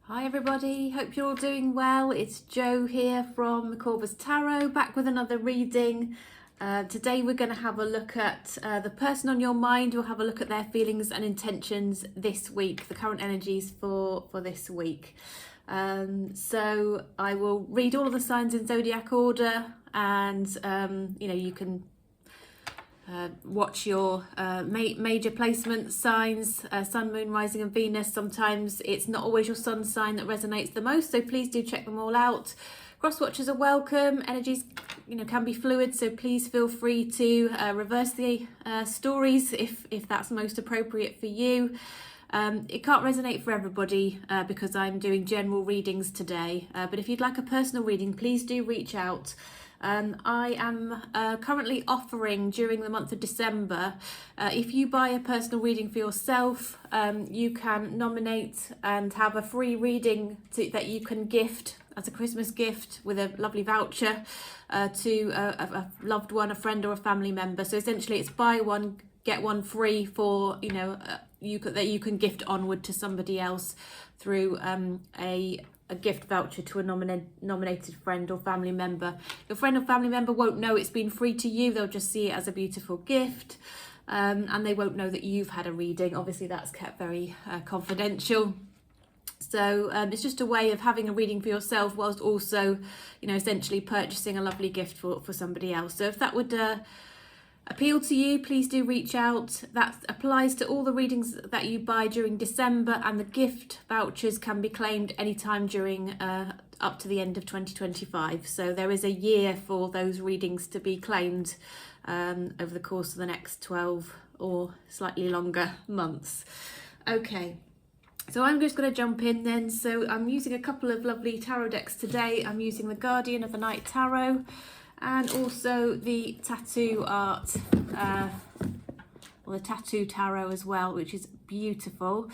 Hi everybody, hope you're all doing well. It's Jo here from the Tarot, back with another reading. Today we're going to have a look at the person on your mind. We'll have a look at their feelings and intentions this week, the current energies for this week. So I will read all of the signs in zodiac order, and you can watch your major placement signs, sun, moon, rising and Venus. Sometimes it's not always your sun sign that resonates the most, so please do check them all out. Cross watchers are welcome. Energies can be fluid, so please feel free to reverse the stories if that's most appropriate for you. It can't resonate for everybody because I'm doing general readings today, but if you'd like a personal reading, please do reach out. I am currently offering during the month of December, if you buy a personal reading for yourself, you can nominate and have a free reading that you can gift as a Christmas gift with a lovely voucher to a loved one, a friend or a family member. So essentially it's buy one, get one free for, that you can gift onward to somebody else through a gift voucher to a nominated friend or family member. Your friend or family member won't know it's been free to you. They'll just see it as a beautiful gift, and they won't know that you've had a reading. Obviously that's kept very confidential. So it's just a way of having a reading for yourself whilst also, essentially purchasing a lovely gift for somebody else. So if that would appeal to you, please do reach out. That applies to all the readings that you buy during December, and the gift vouchers can be claimed anytime during up to the end of 2025. So there is a year for those readings to be claimed over the course of the next 12 or slightly longer months. Okay, so I'm just going to jump in then. So I'm using a couple of lovely tarot decks today. I'm using the Guardian of the Night Tarot, and also the tattoo art, or the tattoo tarot as well, which is beautiful.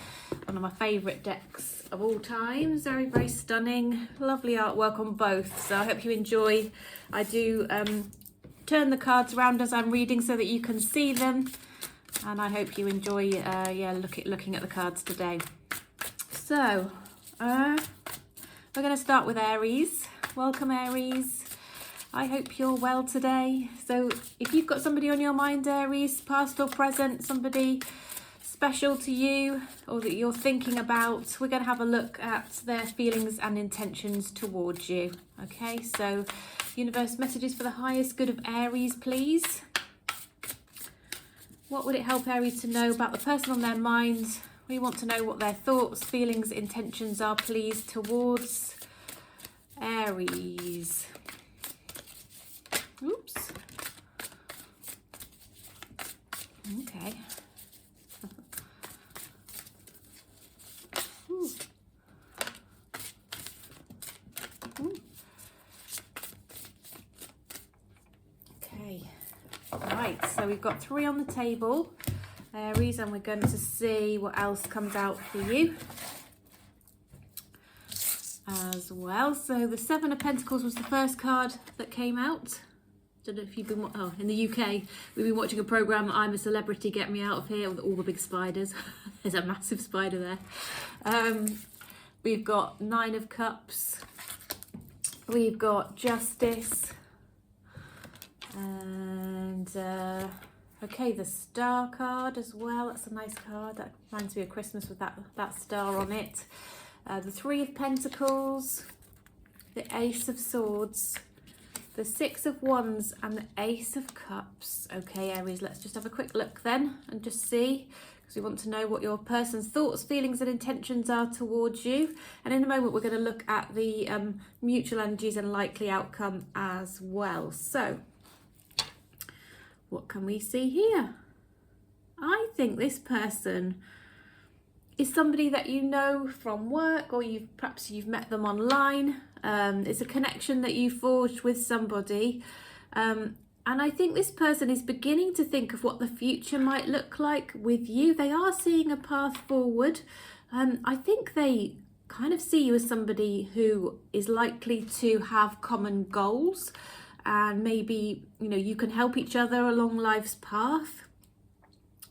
One of my favourite decks of all time. Very, very stunning. Lovely artwork on both. So I hope you enjoy. I do turn the cards around as I'm reading so that you can see them. And I hope you enjoy looking at the cards today. So we're going to start with Aries. Welcome, Aries. I hope you're well today. So if you've got somebody on your mind, Aries, past or present, somebody special to you or that you're thinking about, we're going to have a look at their feelings and intentions towards you. Okay, so universe messages for the highest good of Aries, please. What would it help Aries to know about the person on their mind? We want to know what their thoughts, feelings, intentions are, please, towards Aries. Oops. Okay. Ooh. Ooh. Okay. Right, so we've got 3 on the table, Aries, and we're going to see what else comes out for you as well. So the 7 of Pentacles was the first card that came out. Don't know if you've been, in the UK, we've been watching a programme, I'm a Celebrity, Get Me Out of Here, with all the big spiders. There's a massive spider there. We've got 9 of Cups. We've got Justice. And, okay, the Star card as well. That's a nice card. That reminds me of Christmas with that star on it. The 3 of Pentacles. The Ace of Swords. The 6 of Wands and the Ace of Cups. Okay, Aries, let's just have a quick look then and just see, because we want to know what your person's thoughts, feelings and intentions are towards you. And in a moment, we're going to look at the mutual energies and likely outcome as well. So, what can we see here? I think this person is somebody that you know from work, or perhaps you've met them online. It's a connection that you forged with somebody, and I think this person is beginning to think of what the future might look like with you. They are seeing a path forward. I think they kind of see you as somebody who is likely to have common goals, and maybe you can help each other along life's path,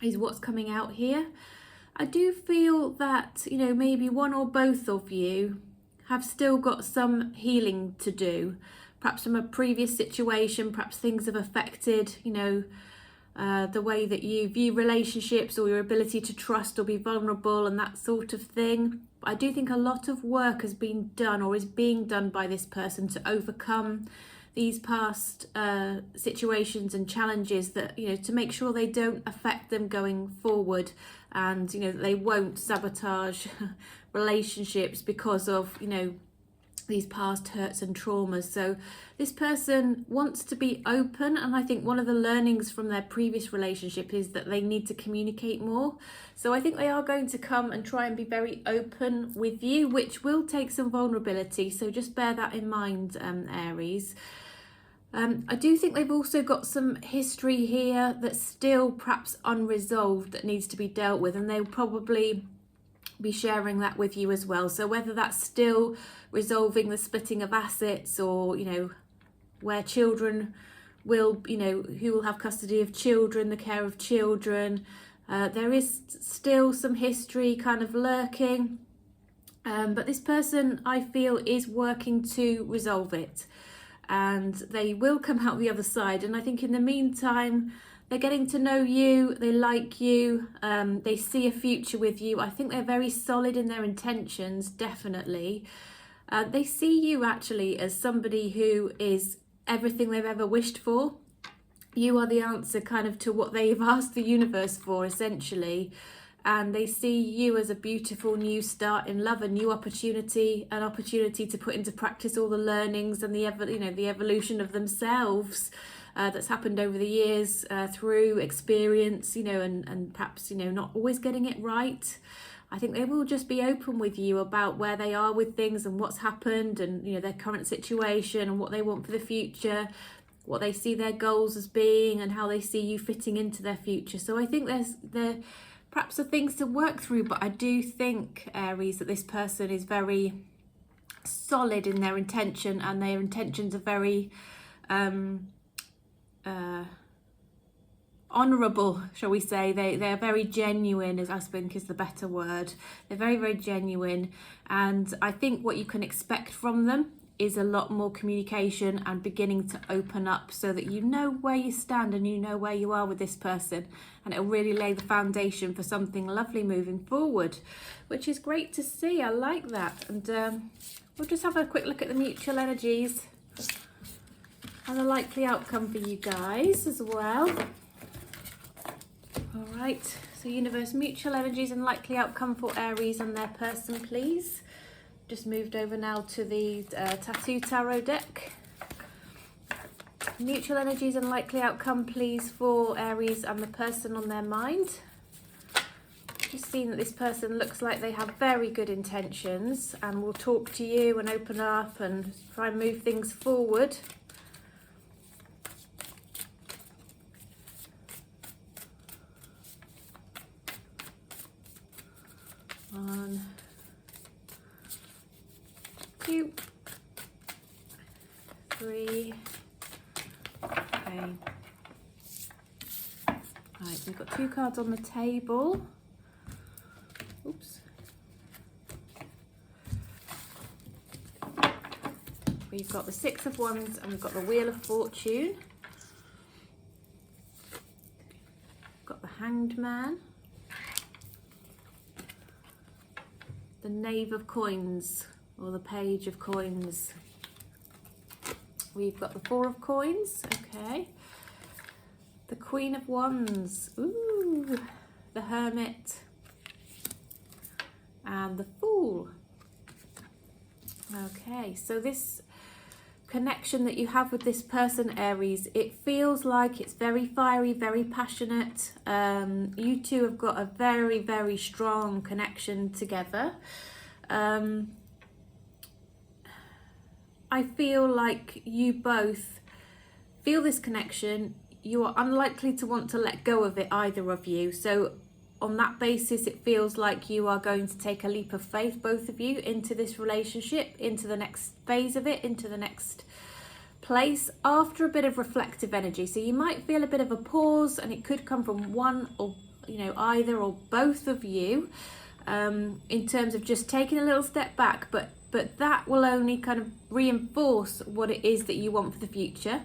is what's coming out here. I do feel that, you know, maybe one or both of you have still got some healing to do, perhaps from a previous situation. Perhaps things have affected, you know, the way that you view relationships, or your ability to trust or be vulnerable and that sort of thing. But I do think a lot of work has been done, or is being done, by this person to overcome these past situations and challenges, that, you know, to make sure they don't affect them going forward, and, you know, they won't sabotage relationships because of, you know, these past hurts and traumas. So this person wants to be open, and I think one of the learnings from their previous relationship is that they need to communicate more. So I think they are going to come and try and be very open with you, which will take some vulnerability, so just bear that in mind, Aries. I do think they've also got some history here that's still perhaps unresolved, that needs to be dealt with, and they'll probably be sharing that with you as well. So whether that's still resolving the splitting of assets, or, you know, where children will, you know, who will have custody of children, the care of children, there is still some history kind of lurking, but this person, I feel, is working to resolve it, and they will come out the other side. And I think in the meantime, they're getting to know you, they like you, they see a future with you. I think they're very solid in their intentions, definitely. They see you actually as somebody who is everything they've ever wished for. You are the answer kind of to what they've asked the universe for, essentially. And they see you as a beautiful new start in love, a new opportunity, an opportunity to put into practice all the learnings and the evolution of themselves that's happened over the years, through experience, you know, and perhaps, you know, not always getting it right. I think they will just be open with you about where they are with things and what's happened, and, you know, their current situation and what they want for the future, what they see their goals as being, and how they see you fitting into their future. So I think there perhaps are things to work through, but I do think, Aries, that this person is very solid in their intention, and their intentions are very honourable, shall we say. They're very genuine, as I think is the better word. They're very, very genuine, and I think what you can expect from them is a lot more communication and beginning to open up, so that you know where you stand and you know where you are with this person, and it'll really lay the foundation for something lovely moving forward, which is great to see. I like that. And we'll just have a quick look at the mutual energies and a likely outcome for you guys as well. All right, so universe, mutual energies and likely outcome for Aries and their person, please. Just moved over now to the Tattoo Tarot deck. Mutual energies and likely outcome, please, for Aries and the person on their mind. Just seeing that this person looks like they have very good intentions and will talk to you and open up and try and move things forward. One, two, three. Okay. Right, we've got two cards on the table. Oops. We've got the Six of Wands and we've got the Wheel of Fortune. Got the Hanged Man. The Knave of Coins, or the Page of Coins. We've got the Four of Coins, okay. The Queen of Wands, ooh, the Hermit, and the Fool. Okay, so this connection that you have with this person, Aries, it feels like it's very fiery, very passionate. You two have got a very, very strong connection together. I feel like you both feel this connection. You are unlikely to want to let go of it, either of you. So on that basis, it feels like you are going to take a leap of faith, both of you, into this relationship, into the next phase of it, into the next place, after a bit of reflective energy. So you might feel a bit of a pause, and it could come from one or you know, either or both of you, in terms of just taking a little step back, but that will only kind of reinforce what it is that you want for the future.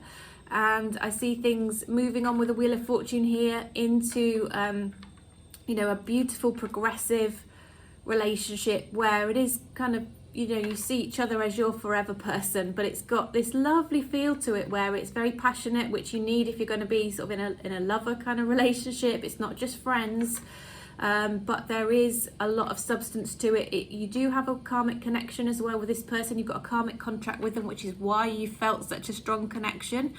And I see things moving on with the Wheel of Fortune here into, you know, a beautiful progressive relationship where it is kind of, you know, you see each other as your forever person, but it's got this lovely feel to it where it's very passionate, which you need if you're going to be sort of in a lover kind of relationship. It's not just friends, but there is a lot of substance to it. You do have a karmic connection as well with this person. You've got a karmic contract with them, which is why you felt such a strong connection.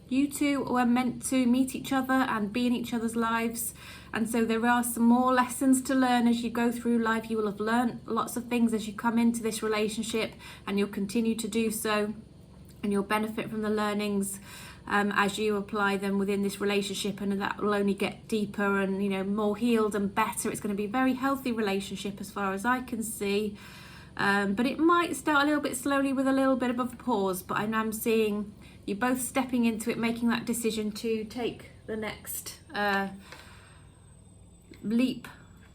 You two were meant to meet each other and be in each other's lives. And so there are some more lessons to learn as you go through life. You will have learned lots of things as you come into this relationship, and you'll continue to do so. And you'll benefit from the learnings as you apply them within this relationship, and that will only get deeper and, you know, more healed and better. It's going to be a very healthy relationship as far as I can see. But it might start a little bit slowly with a little bit of a pause, but I'm seeing you both stepping into it, making that decision to take the next leap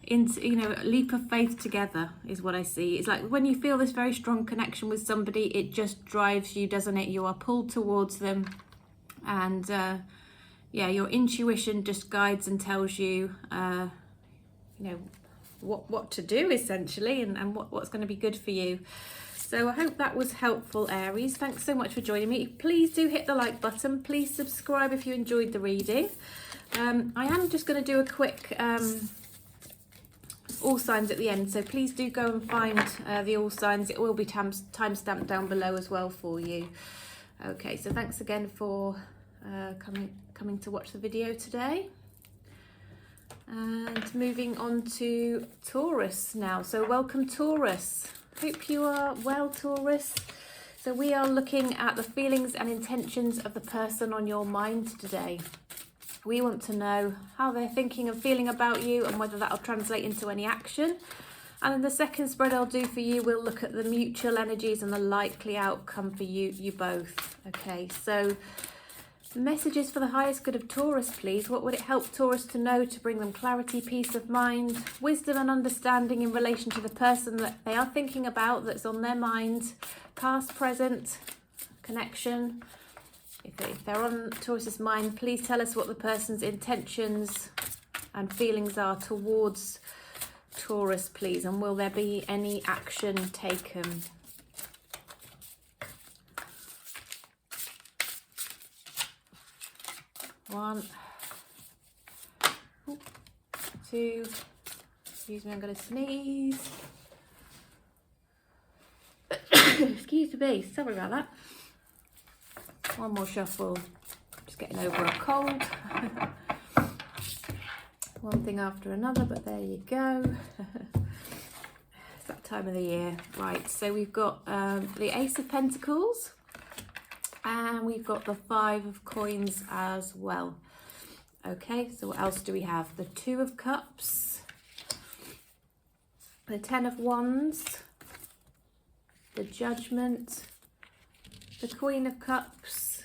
into, you know, leap of faith together is what I see. It's like when you feel this very strong connection with somebody, it just drives you, doesn't it? You are pulled towards them, and yeah, your intuition just guides and tells you, you know, what to do essentially, and what's going to be good for you. So I hope that was helpful, Aries. Thanks so much for joining me. Please do hit the like button. Please subscribe if you enjoyed the reading. I am just going to do a quick all signs at the end, so please do go and find the all signs. It will be time-stamped down below as well for you. Okay, so thanks again for coming to watch the video today. And moving on to Taurus now. So welcome, Taurus. Hope you are well, Taurus. So we are looking at the feelings and intentions of the person on your mind today. We want to know how they're thinking and feeling about you, and whether that'll translate into any action. And in the second spread I'll do for you, we'll look at the mutual energies and the likely outcome for you both. Okay, so messages for the highest good of Taurus, please. What would it help Taurus to know to bring them clarity, peace of mind, wisdom and understanding in relation to the person that they are thinking about, that's on their mind, past, present, connection. If they're on Taurus's mind, please tell us what the person's intentions and feelings are towards Taurus, please. And will there be any action taken? One, two, excuse me, I'm going to sneeze. Excuse me, sorry about that. One more shuffle, just getting over a cold. One thing after another, but there you go. It's that time of the year. Right, so we've got the Ace of Pentacles. And we've got the Five of Coins as well. Okay, so what else do we have? The Two of Cups, the Ten of Wands, the Judgment, the Queen of Cups,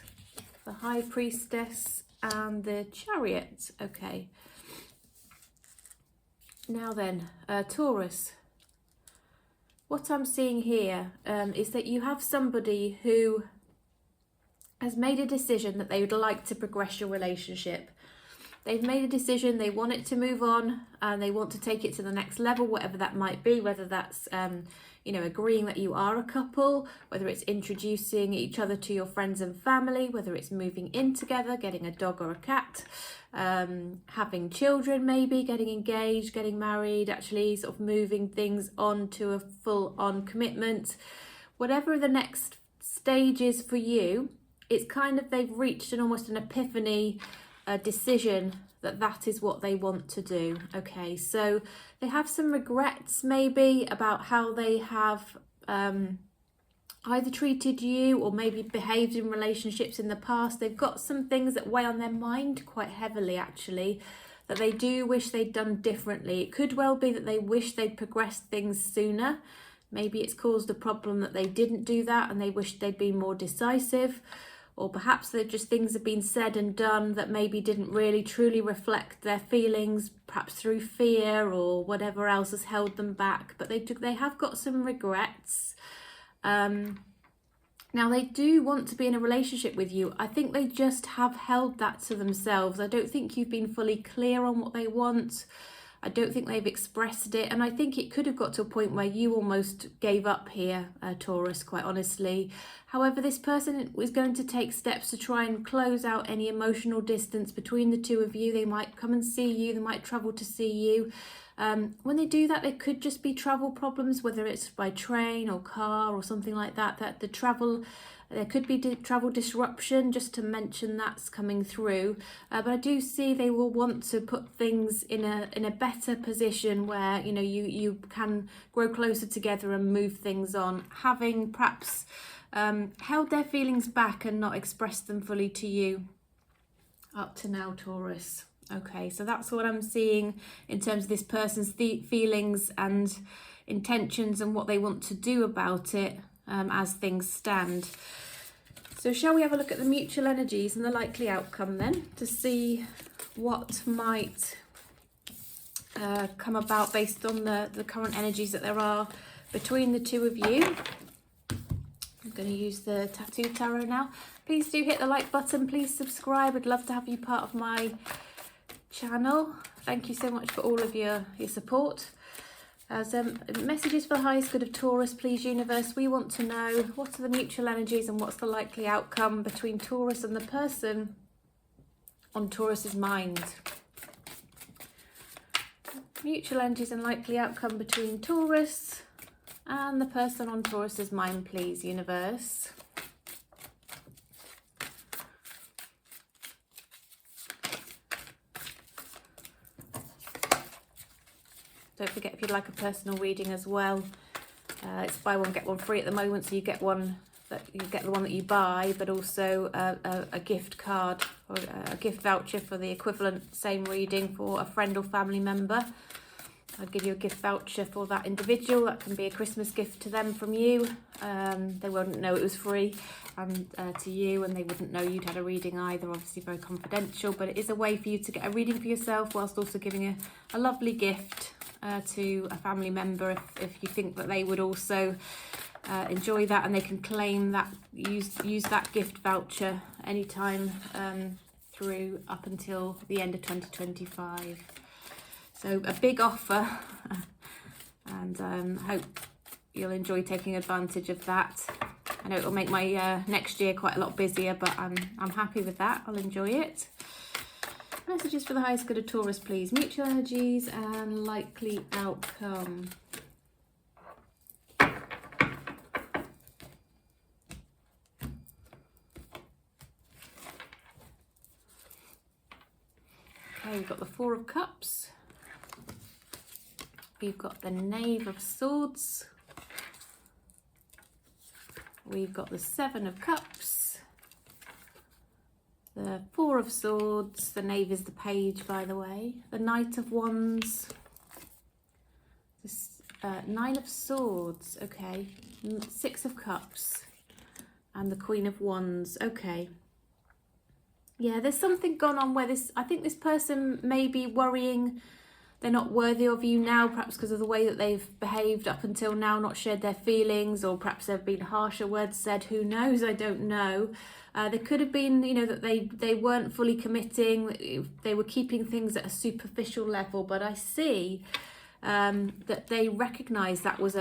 the High Priestess, and the Chariot. Okay. Now then, Taurus, what I'm seeing here is that you have somebody who has made a decision that they would like to progress your relationship. They've made a decision, they want it to move on, and they want to take it to the next level, whatever that might be, whether that's, you know, agreeing that you are a couple, whether it's introducing each other to your friends and family, whether it's moving in together, getting a dog or a cat, having children maybe, getting engaged, getting married, actually sort of moving things on to a full-on commitment. Whatever the next stage is for you, it's kind of, they've reached almost an epiphany, a decision that is what they want to do. Okay, so they have some regrets maybe about how they have either treated you or maybe behaved in relationships in the past. They've got some things that weigh on their mind quite heavily, actually, that they do wish they'd done differently. It could well be that they wish they'd progressed things sooner. Maybe it's caused a problem that they didn't do that and they wish they'd been more decisive. or perhaps they're just things have been said and done that maybe didn't really truly reflect their feelings, perhaps through fear or whatever else has held them back. But they have got some regrets. Now, they do want to be in a relationship with you. I think they just have held that to themselves. I don't think you've been fully clear on what they want. I don't think they've expressed it. And I think it could have got to a point where you almost gave up here, Taurus, quite honestly. However, this person is going to take steps to try and close out any emotional distance between the two of you. They might come and see you. They might travel to see you. When they do that, there could just be travel problems, whether it's by train or car or something like that. There could be travel disruption, just to mention that's coming through. But I do see they will want to put things in a better position where, you know, you can grow closer together and move things on, having perhaps held their feelings back and not expressed them fully to you up to now, Taurus. Okay, so that's what I'm seeing in terms of this person's feelings and intentions and what they want to do about it as things stand. So shall we have a look at the mutual energies and the likely outcome then, to see what might come about based on the current energies that there are between the two of you. I'm going to use the Tattoo Tarot now. Please do hit the like button. Please subscribe. I'd love to have you part of my channel. Thank you so much for all of your support. As messages for the highest good of Taurus, please universe, we want to know what are the mutual energies and what's the likely outcome between Taurus and the person on Taurus's mind. Mutual energies and likely outcome between Taurus and the person on Taurus's mind, please universe. Don't forget, if you'd like a personal reading as well, it's buy one get one free at the moment. So you get the one that you buy, but also a gift card or a gift voucher for the equivalent same reading for a friend or family member. I'd give you a gift voucher for that individual. That can be a Christmas gift to them from you. They wouldn't know it was free, and to you, and they wouldn't know you'd had a reading either. Obviously very confidential, but it is a way for you to get a reading for yourself whilst also giving a lovely gift to a family member if you think that they would also enjoy that, and they can claim that, use that gift voucher anytime through up until the end of 2025. So a big offer, and hope you'll enjoy taking advantage of that. I know it'll make my next year quite a lot busier, but I'm happy with that. I'll enjoy it. Messages for the highest good of Taurus, please. Mutual energies and likely outcome. Okay, we've got the Four of Cups. We've got the Knave of Swords. We've got the Seven of Cups. The Four of Swords, the Knave is the Page, by the way. The Knight of Wands, the Nine of Swords, okay. Six of Cups, and the Queen of Wands, okay. Yeah, there's something gone on where I think this person may be worrying they're not worthy of you now, perhaps because of the way that they've behaved up until now, not shared their feelings, or perhaps there have been harsher words said, who knows, I don't know. There could have been, you know, that they weren't fully committing, they were keeping things at a superficial level, but I see that they recognise that was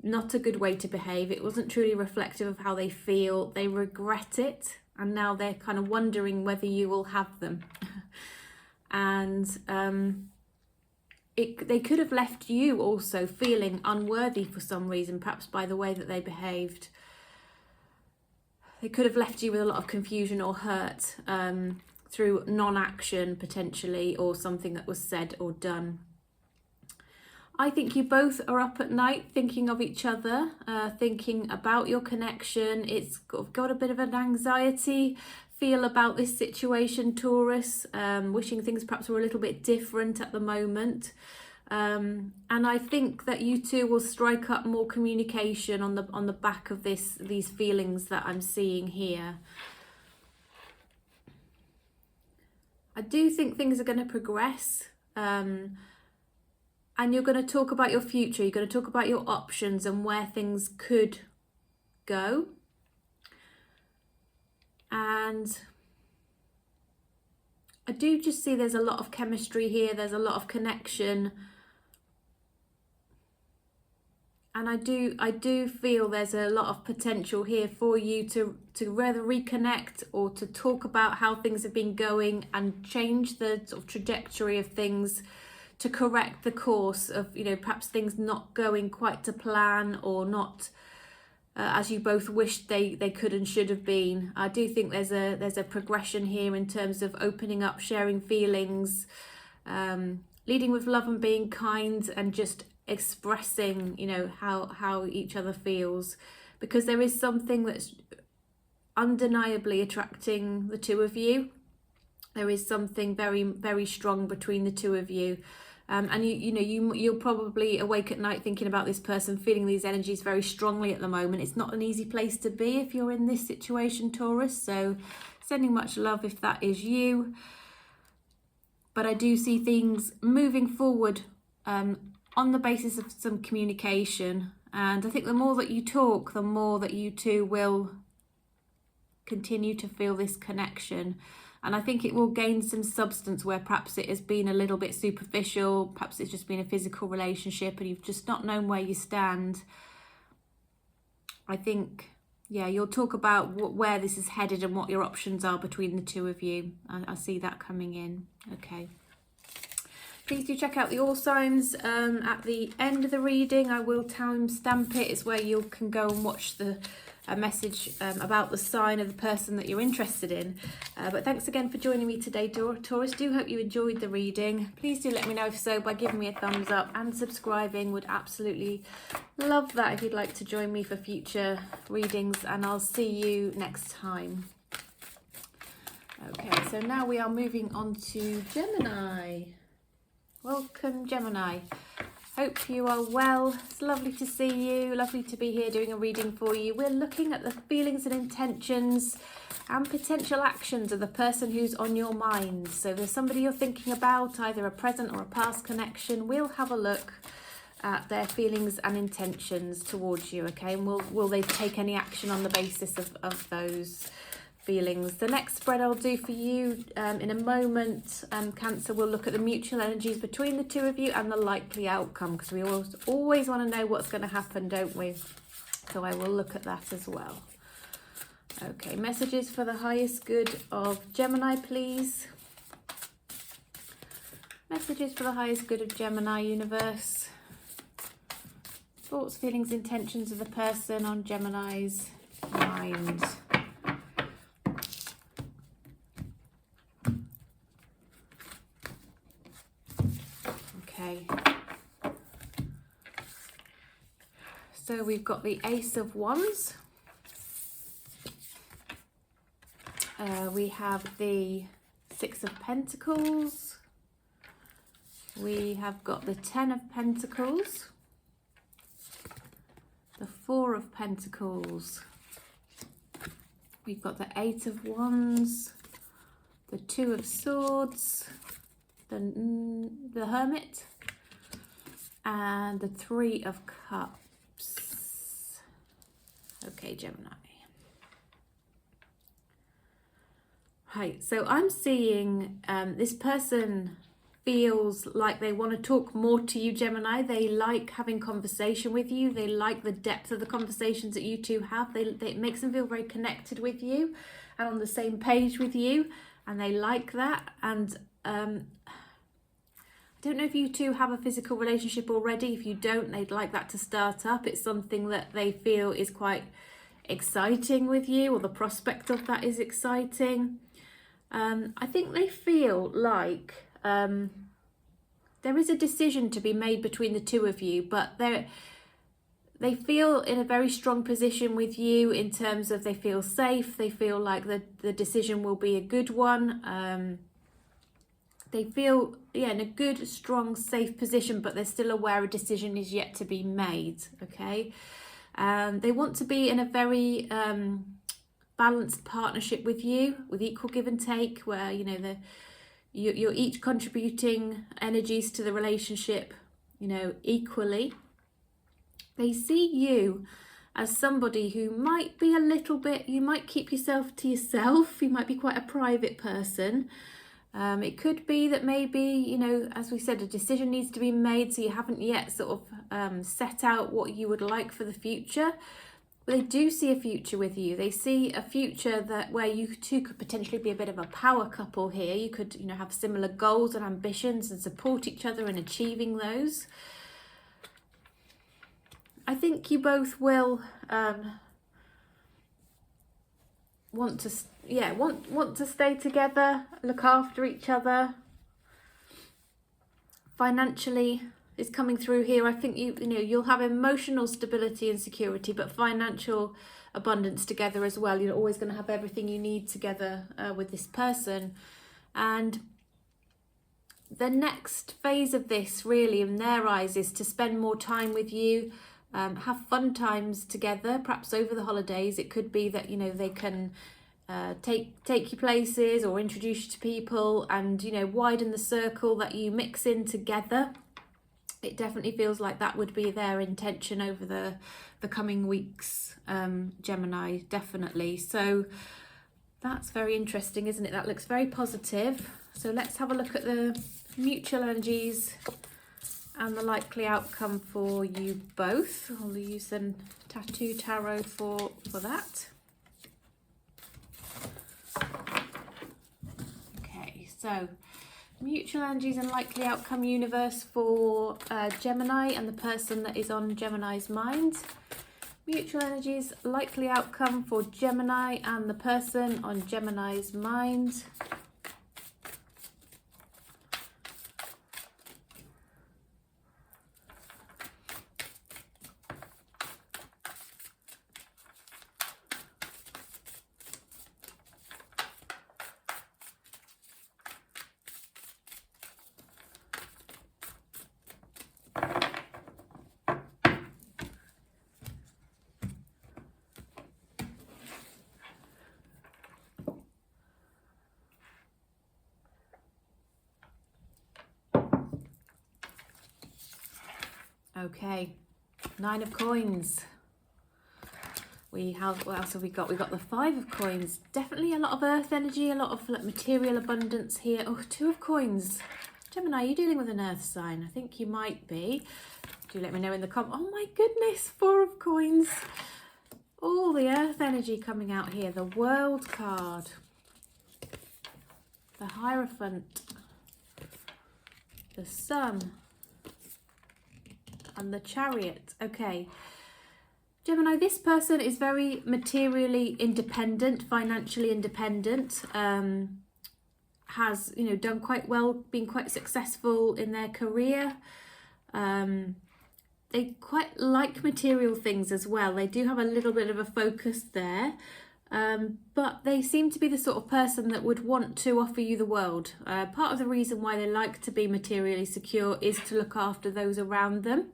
not a good way to behave. It wasn't truly reflective of how they feel. They regret it, and now they're kind of wondering whether you will have them. And they could have left you also feeling unworthy for some reason, perhaps by the way that they behaved. They could have left you with a lot of confusion or hurt through non-action potentially, or something that was said or done. I think you both are up at night thinking of each other, thinking about your connection. It's got a bit of an anxiety feel about this situation, Taurus, wishing things perhaps were a little bit different at the moment. And I think that you two will strike up more communication on the back of these feelings that I'm seeing here. I do think things are going to progress, and you're going to talk about your future. You're going to talk about your options and where things could go. And I do just see there's a lot of chemistry here. There's a lot of connection. And I do feel there's a lot of potential here for you to rather reconnect or to talk about how things have been going and change the sort of trajectory of things, to correct the course of, you know, perhaps things not going quite to plan or not as you both wished they could and should have been. I do think there's a progression here in terms of opening up, sharing feelings, leading with love and being kind, and just expressing, you know, how each other feels, because there is something that's undeniably attracting the two of you. There is something very, very strong between the two of you. And you're probably awake at night thinking about this person, feeling these energies very strongly at the moment. It's not an easy place to be if you're in this situation, Taurus. So sending much love if that is you. But I do see things moving forward on the basis of some communication. And I think the more that you talk, the more that you two will continue to feel this connection. And I think it will gain some substance where perhaps it has been a little bit superficial. Perhaps it's just been a physical relationship and you've just not known where you stand. I think, yeah, you'll talk about where this is headed and what your options are between the two of you. I see that coming in. Okay. Please do check out the all signs at the end of the reading. I will timestamp it. It's where you can go and watch the message about the sign of the person that you're interested in. But thanks again for joining me today, Taurus. Do hope you enjoyed the reading. Please do let me know if so by giving me a thumbs up and subscribing. Would absolutely love that if you'd like to join me for future readings, and I'll see you next time. Okay, so now we are moving on to Gemini. Welcome, Gemini. Hope you are well. It's lovely to see you. Lovely to be here doing a reading for you. We're looking at the feelings and intentions and potential actions of the person who's on your mind. So there's somebody you're thinking about, either a present or a past connection. We'll have a look at their feelings and intentions towards you, okay? And will they take any action on the basis of those feelings? The next spread I'll do for you in a moment, Cancer, will look at the mutual energies between the two of you and the likely outcome, because we always want to know what's going to happen, don't we? So I will look at that as well. Okay, messages for the highest good of Gemini, please. Messages for the highest good of Gemini, universe. Thoughts, feelings, intentions of the person on Gemini's mind. Okay, so we've got the Ace of Wands, we have the Six of Pentacles, we have got the Ten of Pentacles, the Four of Pentacles, we've got the Eight of Wands, the Two of Swords, the Hermit, and the Three of Cups. Okay, Gemini. Right, so I'm seeing this person feels like they want to talk more to you, Gemini. They like having conversation with you. They like the depth of the conversations that you two have. It makes them feel very connected with you and on the same page with you, and they like that. And I don't know if you two have a physical relationship already. If you don't, they'd like that to start up. It's something that they feel is quite exciting with you, or the prospect of that is exciting. I think they feel like there is a decision to be made between the two of you, but they feel in a very strong position with you in terms of they feel safe. They feel like the decision will be a good one. They feel, yeah, in a good, strong, safe position, but they're still aware a decision is yet to be made, okay? They want to be in a very balanced partnership with you, with equal give and take, where, you know, you're each contributing energies to the relationship, you know, equally. They see you as somebody who might be a little bit, you might keep yourself to yourself, you might be quite a private person. It could be that maybe, you know, as we said, a decision needs to be made, so you haven't yet sort of set out what you would like for the future. But they do see a future with you. They see a future that where you two could potentially be a bit of a power couple here. You could, you know, have similar goals and ambitions and support each other in achieving those. I think you both will want to stay together, look after each other. Financially is coming through here. I think you know you'll have emotional stability and security, but financial abundance together as well. You're always going to have everything you need together with this person. And the next phase of this, really, in their eyes, is to spend more time with you, have fun times together, perhaps over the holidays. It could be that, you know, they can take you places or introduce you to people and, you know, widen the circle that you mix in together. It definitely feels like that would be their intention over the coming weeks, Gemini, definitely. So that's very interesting, isn't it? That looks very positive. So let's have a look at the mutual energies and the likely outcome for you both. I'll use the Tattoo Tarot for that. Okay, so mutual energies and likely outcome universe for Gemini and the person that is on Gemini's mind. Mutual energies, likely outcome for Gemini and the person on Gemini's mind. Okay, 9 of coins. We have, what else have we got? We've got the 5 of coins. Definitely a lot of earth energy, a lot of like material abundance here. Oh, 2 of coins. Gemini, are you dealing with an earth sign? I think you might be. Do let me know in the comments. Oh my goodness, 4 of coins. All the earth energy coming out here. The World card. The Hierophant. The Sun. And the Chariot. Okay. Gemini, this person is very materially independent, financially independent, has, you know, done quite well, been quite successful in their career. They quite like material things as well. They do have a little bit of a focus there, but they seem to be the sort of person that would want to offer you the world. Part of the reason why they like to be materially secure is to look after those around them.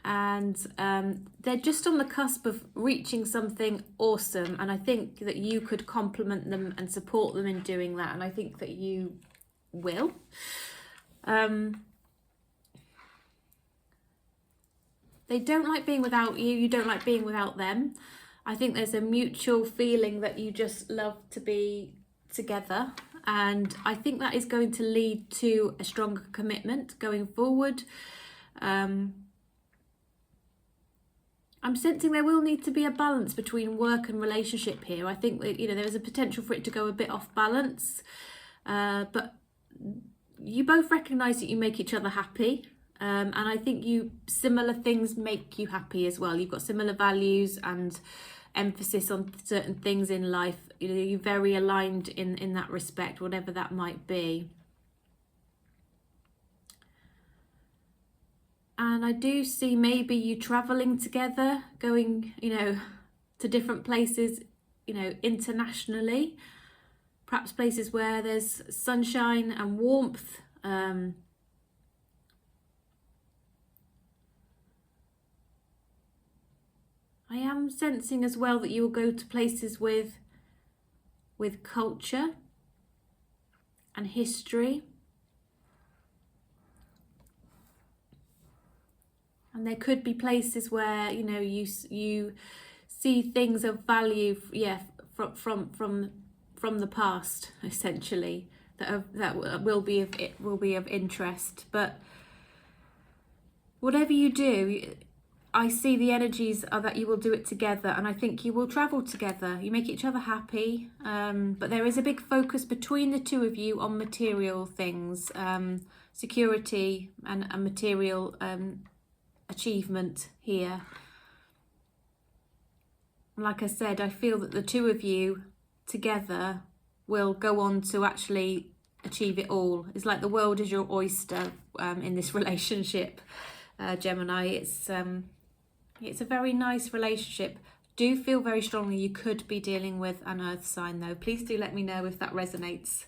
And they're just on the cusp of reaching something awesome, and I think that you could complement them and support them in doing that, and I think that you will. They don't like being without you, you don't like being without them. I think there's a mutual feeling that you just love to be together, and I think that is going to lead to a stronger commitment going forward. I'm sensing there will need to be a balance between work and relationship here. I think that, you know, there is a potential for it to go a bit off balance, but you both recognise that you make each other happy, and I think similar things make you happy as well. You've got similar values and emphasis on certain things in life. You know, you're very aligned in that respect, whatever that might be. And I do see maybe you travelling together, going, you know, to different places, you know, internationally. Perhaps places where there's sunshine and warmth. I am sensing as well that you will go to places with culture and history. And there could be places where, you know, you see things of value, yeah, from the past, essentially, that will be of interest. But whatever you do, I see the energies are that you will do it together, and I think you will travel together. You make each other happy, but there is a big focus between the two of you on material things, security and material achievement here. Like I said, I feel that the two of you together will go on to actually achieve it all. It's like the world is your oyster in this relationship, Gemini. It's a very nice relationship. Do feel very strongly you could be dealing with an earth sign though. Please do let me know if that resonates.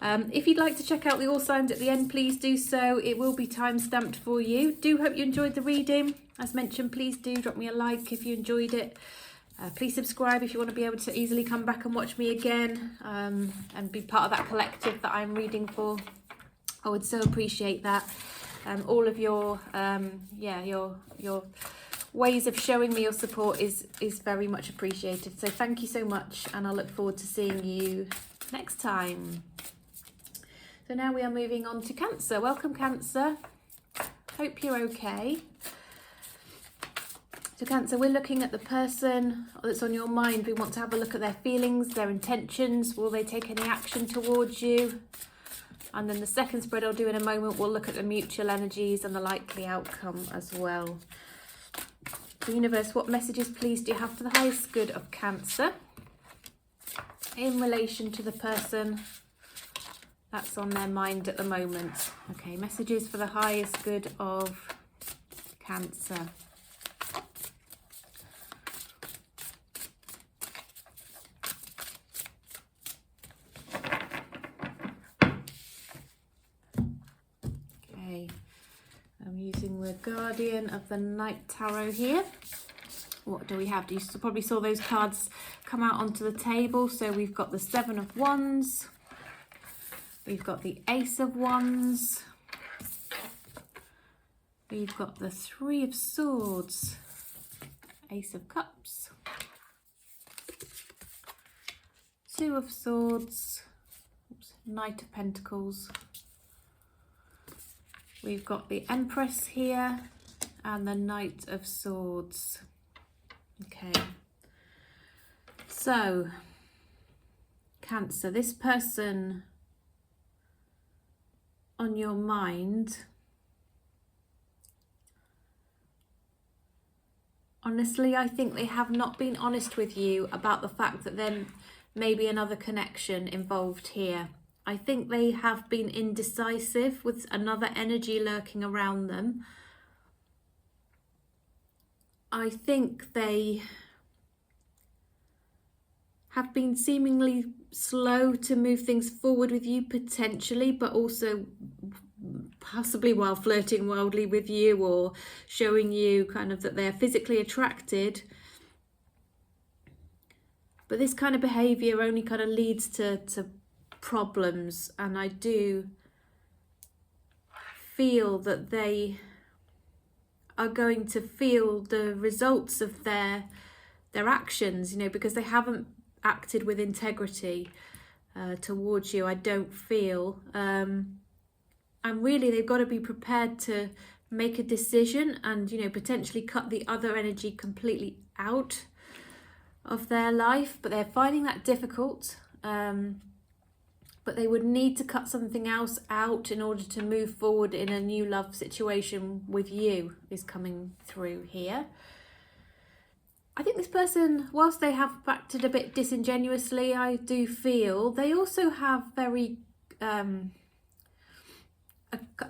If you'd like to check out the all signs at the end, please do so. It will be time stamped for you. Do hope you enjoyed the reading. As mentioned, please do drop me a like if you enjoyed it. Please subscribe if you want to be able to easily come back and watch me again, and be part of that collective that I'm reading for. I would so appreciate that. All of your your ways of showing me your support is very much appreciated. So thank you so much, and I look forward to seeing you next time. So now we are moving on to Cancer. Welcome, Cancer. Hope you're okay. So Cancer, we're looking at the person that's on your mind. We want to have a look at their feelings, their intentions. Will they take any action towards you? And then the second spread I'll do in a moment, we'll look at the mutual energies and the likely outcome as well. The universe, what messages please do you have for the highest good of Cancer in relation to the person that's on their mind at the moment? Okay, messages for the highest good of Cancer. Okay, I'm using the Guardian of the Night Tarot here. What do we have? You probably saw those cards come out onto the table. So we've got the Seven of Wands. We've got the Ace of Wands. We've got the Three of Swords. Ace of Cups. Two of Swords. Oops, Knight of Pentacles. We've got the Empress here and the Knight of Swords. Okay. So, Cancer, this person on your mind, honestly, I think they have not been honest with you about the fact that there may be another connection involved here. I think they have been indecisive with another energy lurking around them. I think they have been seemingly slow to move things forward with you potentially, but also possibly while flirting wildly with you or showing you kind of that they're physically attracted. But this kind of behaviour only kind of leads to problems, and I do feel that they are going to feel the results of their actions, you know, because they haven't acted with integrity towards you, I don't feel. And really they've got to be prepared to make a decision and, you know, potentially cut the other energy completely out of their life, but they're finding that difficult. But they would need to cut something else out in order to move forward in a new love situation with you, is coming through here. I think this person, whilst they have acted a bit disingenuously, I do feel they also have very a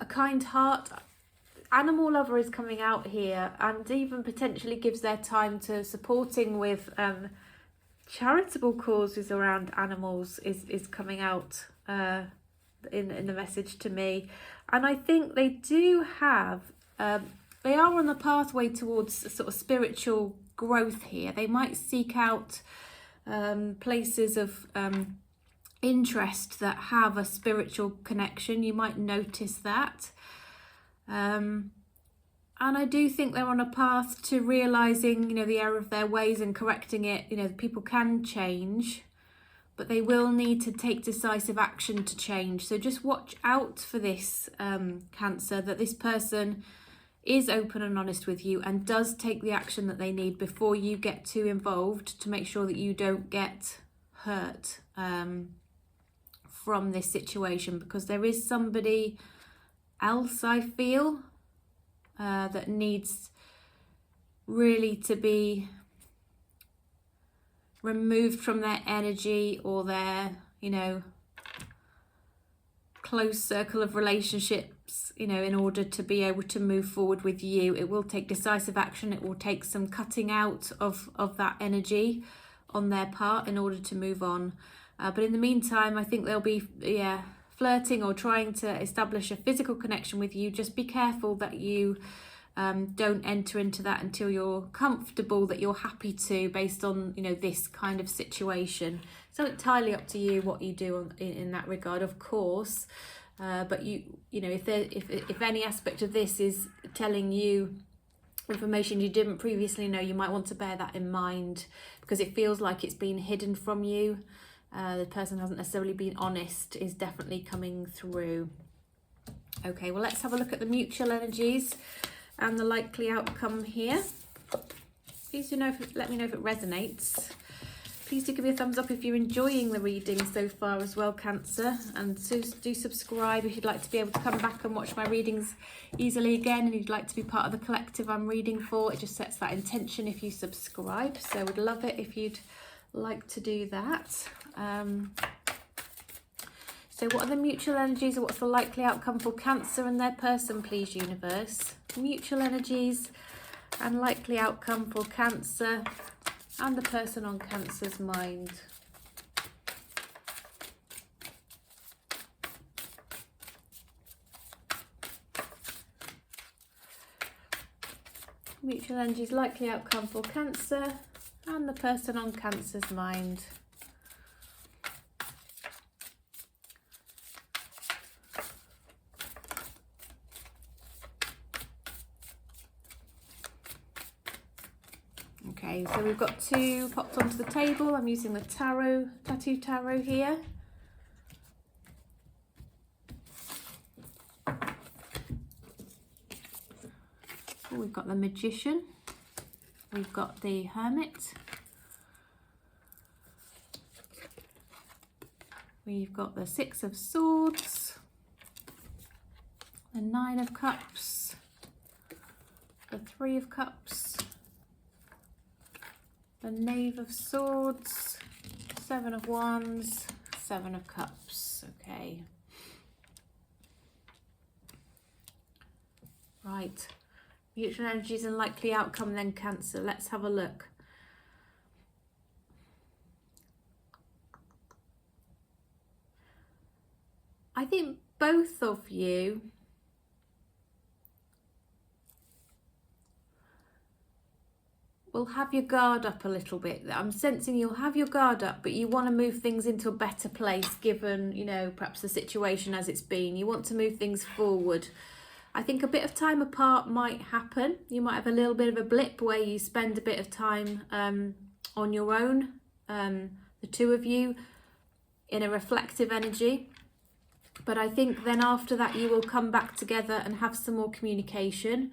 kind heart. Animal lover is coming out here, and even potentially gives their time to supporting with charitable causes around animals is coming out in the message to me. And I think they do have they are on the pathway towards a sort of spiritual growth here. They might seek out places of interest that have a spiritual connection. You might notice that. And I do think they're on a path to realising, you know, the error of their ways and correcting it. You know, people can change, but they will need to take decisive action to change. So just watch out for this, Cancer, that this person is open and honest with you and does take the action that they need before you get too involved, to make sure that you don't get hurt from this situation, because there is somebody else, I feel, that needs really to be removed from their energy or their, you know, close circle of relationships, you know, in order to be able to move forward with you. It will take decisive action. It will take some cutting out of that energy on their part in order to move on. But in the meantime, I think they'll be, flirting or trying to establish a physical connection with you. Just be careful that you don't enter into that until you're comfortable, that you're happy to, based on, you know, this kind of situation. So entirely up to you what you do in that regard, of course. But you know, if any aspect of this is telling you information you didn't previously know, you might want to bear that in mind, because it feels like it's been hidden from you. The person hasn't necessarily been honest is definitely coming through. Okay, well, let's have a look at the mutual energies and the likely outcome here. Please do let me know if it resonates. Please do give me a thumbs up if you're enjoying the reading so far as well, Cancer, and do subscribe if you'd like to be able to come back and watch my readings easily again, and you'd like to be part of the collective I'm reading for. It just sets that intention if you subscribe, so would love it if you'd like to do that. So what are the mutual energies, or what's the likely outcome for Cancer and their person, please, universe? Mutual energies and likely outcome for Cancer and the person on Cancer's mind. Mutual energies, likely outcome for Cancer and the person on Cancer's mind. Okay, so we've got two popped onto the table. I'm using the tattoo tarot here. We've got the Magician. We've got the Hermit. We've got the Six of Swords, the Nine of Cups, the Three of Cups, the Knave of Swords, Seven of Wands, Seven of Cups. Okay. Right. Mutual energies and likely outcome then, Cancer. Let's have a look. I think both of you will have your guard up a little bit. I'm sensing you'll have your guard up, but you want to move things into a better place, given, you know, perhaps the situation as it's been. You want to move things forward. I think a bit of time apart might happen. You might have a little bit of a blip where you spend a bit of time on your own, the two of you, in a reflective energy. But I think then after that you will come back together and have some more communication.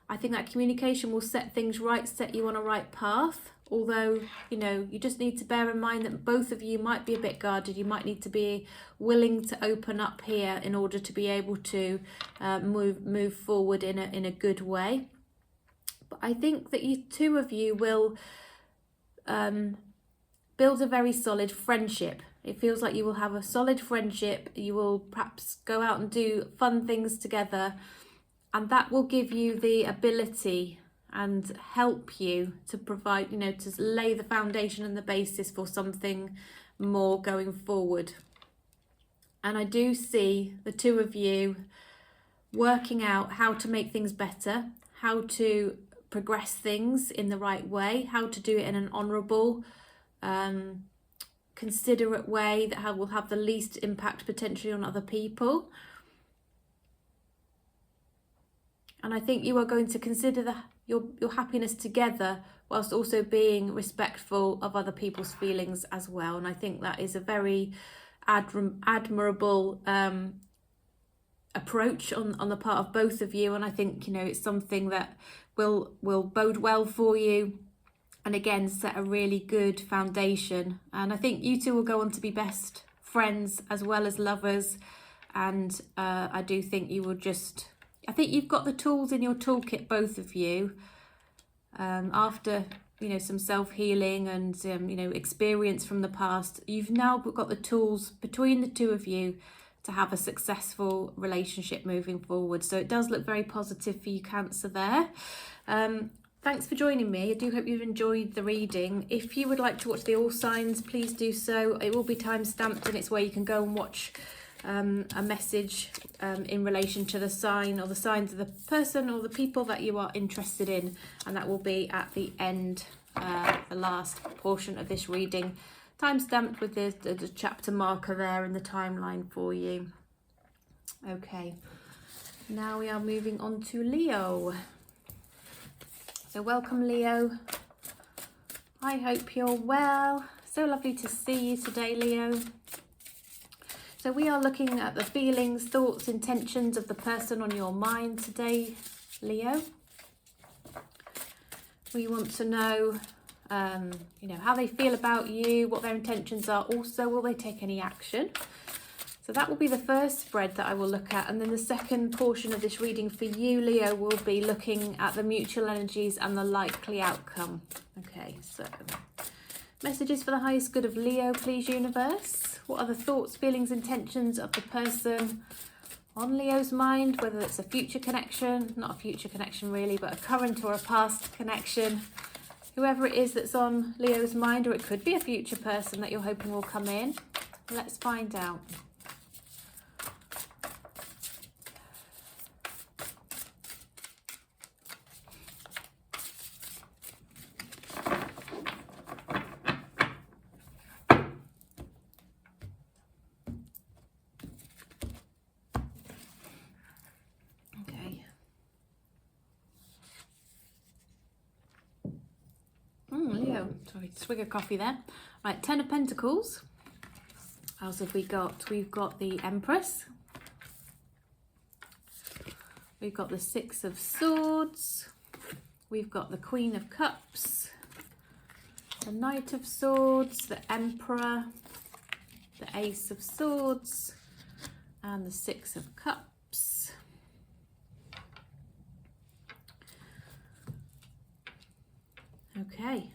I think that communication will set things right, set you on a right path. Although, you know, you just need to bear in mind that both of you might be a bit guarded. You might need to be willing to open up here in order to be able to move forward in a good way. But I think that you two of you will build a very solid friendship. It feels like you will have a solid friendship. You will perhaps go out and do fun things together, and that will give you the ability and help you to provide, you know, to lay the foundation and the basis for something more going forward. And I do see the two of you working out how to make things better, how to progress things in the right way, how to do it in an honourable, considerate way that will have the least impact potentially on other people. And I think you are going to consider your happiness together whilst also being respectful of other people's feelings as well. And I think that is a very admirable approach on the part of both of you. And I think, you know, it's something that will bode well for you, and again set a really good foundation. And I think you two will go on to be best friends as well as lovers. And I do think you will just, I think you've got the tools in your toolkit, both of you, after, you know, some self-healing and you know, experience from the past. You've now got the tools between the two of you to have a successful relationship moving forward. So it does look very positive for you, Cancer, there. Thanks for joining me. I do hope you've enjoyed the reading. If you would like to watch the all signs, please do so. It will be time stamped, and it's where you can go and watch a message in relation to the sign or the signs of the person or the people that you are interested in, and that will be at the end, the last portion of this reading, time stamped with the chapter marker there in the timeline for you. Okay, now we are moving on to Leo. So welcome, Leo. I hope you're well. So lovely to see you today, Leo. So we are looking at the feelings, thoughts, intentions of the person on your mind today, Leo. We want to know, you know, how they feel about you, what their intentions are. Also, will they take any action? So that will be the first spread that I will look at. And then the second portion of this reading for you, Leo, will be looking at the mutual energies and the likely outcome. Okay, so messages for the highest good of Leo, please, universe. What are the thoughts, feelings, intentions of the person on Leo's mind, whether it's a future connection, not a future connection really, but a current or a past connection. Whoever it is that's on Leo's mind, or it could be a future person that you're hoping will come in. Let's find out. Leo, sorry, swig of coffee there. Right, 10 of Pentacles. What else have we got? We've got the Empress. We've got the Six of Swords. We've got the Queen of Cups. The Knight of Swords, the Emperor, the Ace of Swords, and the Six of Cups. Okay.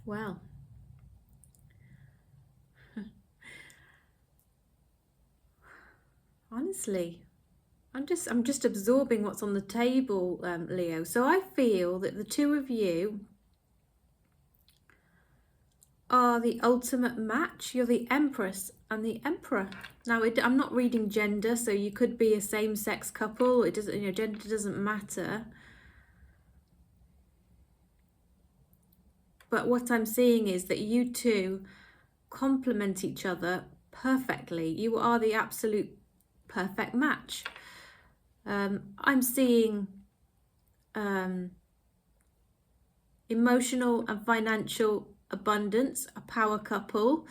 Well. Honestly, I'm just absorbing what's on the table, Leo. So I feel that the two of you are the ultimate match. You're the Empress and the Emperor. Now, I'm not reading gender, so you could be a same-sex couple. It doesn't, you know, gender doesn't matter. But what I'm seeing is that you two complement each other perfectly. You are the absolute perfect match. I'm seeing emotional and financial abundance, a power couple,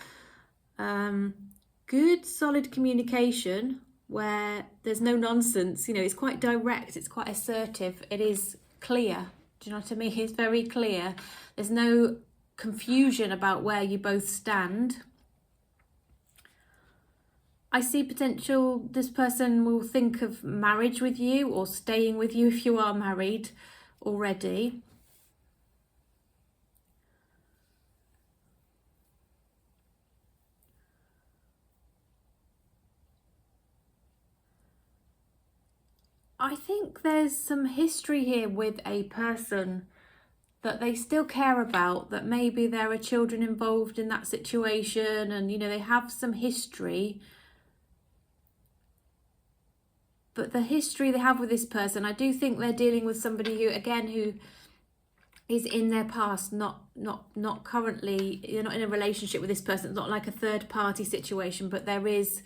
good solid communication where there's no nonsense. You know, it's quite direct, it's quite assertive, it is clear. Do you know what I mean? It's very clear. There's no confusion about where you both stand. I see potential, this person will think of marriage with you or staying with you if you are married already. I think there's some history here with a person that they still care about, that maybe there are children involved in that situation and, you know, they have some history. But the history they have with this person, I do think they're dealing with somebody who, again, who is in their past, not currently, you're not in a relationship with this person. It's not like a third party situation, but there is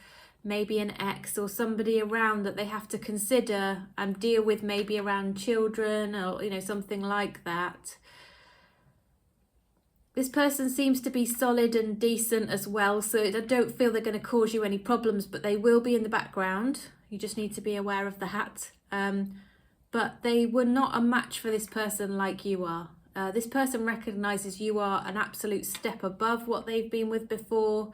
maybe an ex or somebody around that they have to consider and deal with, maybe around children or, you know, something like that. This person seems to be solid and decent as well, so I don't feel they're going to cause you any problems, but they will be in the background. You just need to be aware of that. But they were not a match for this person like you are. This person recognises you are an absolute step above what they've been with before.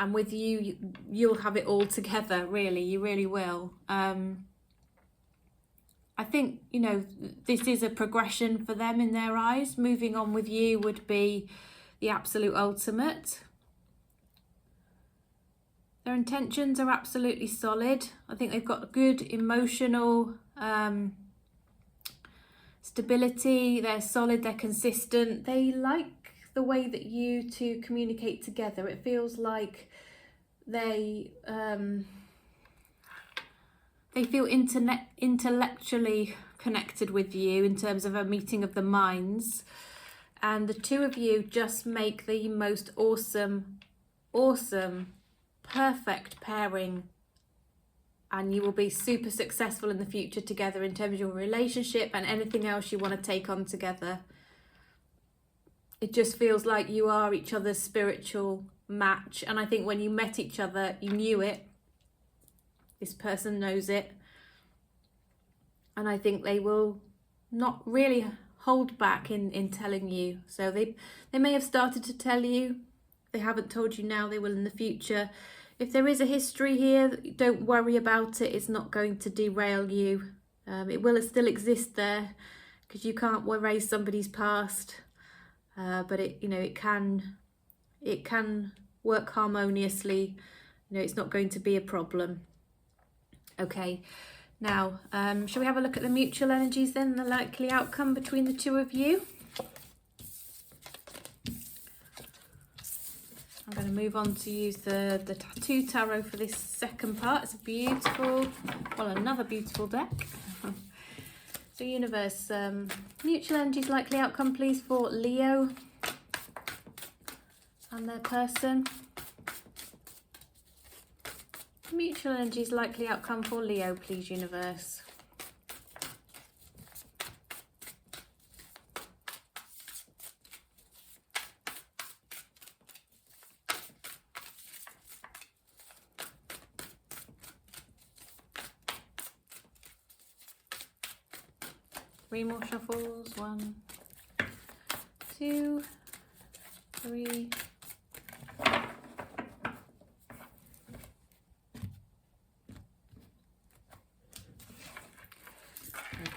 And with you, you'll have it all together, really. You really will. I think, you know, this is a progression for them in their eyes. Moving on with you would be the absolute ultimate. Their intentions are absolutely solid. I think they've got good emotional stability. They're solid, they're consistent. They like the way that you two communicate together. It feels like they feel intellectually connected with you in terms of a meeting of the minds. And the two of you just make the most awesome, perfect pairing. And you will be super successful in the future together in terms of your relationship and anything else you want to take on together. It just feels like you are each other's spiritual match. And I think when you met each other, you knew it. This person knows it. And I think they will not really hold back in telling you. So they may have started to tell you. They haven't told you now, they will in the future. If there is a history here, don't worry about it. It's not going to derail you. It will still exist there because you can't erase somebody's past. But it can work harmoniously. You know, it's not going to be a problem. Okay, now shall we have a look at the mutual energies then, the likely outcome between the two of you? I'm going to move on to use the Tattoo Tarot for this second part. It's a beautiful, well, another beautiful deck. So universe, mutual energies, likely outcome please for Leo and their person. Mutual energies, likely outcome for Leo, please, universe. Three more shuffles. 1, 2, 3.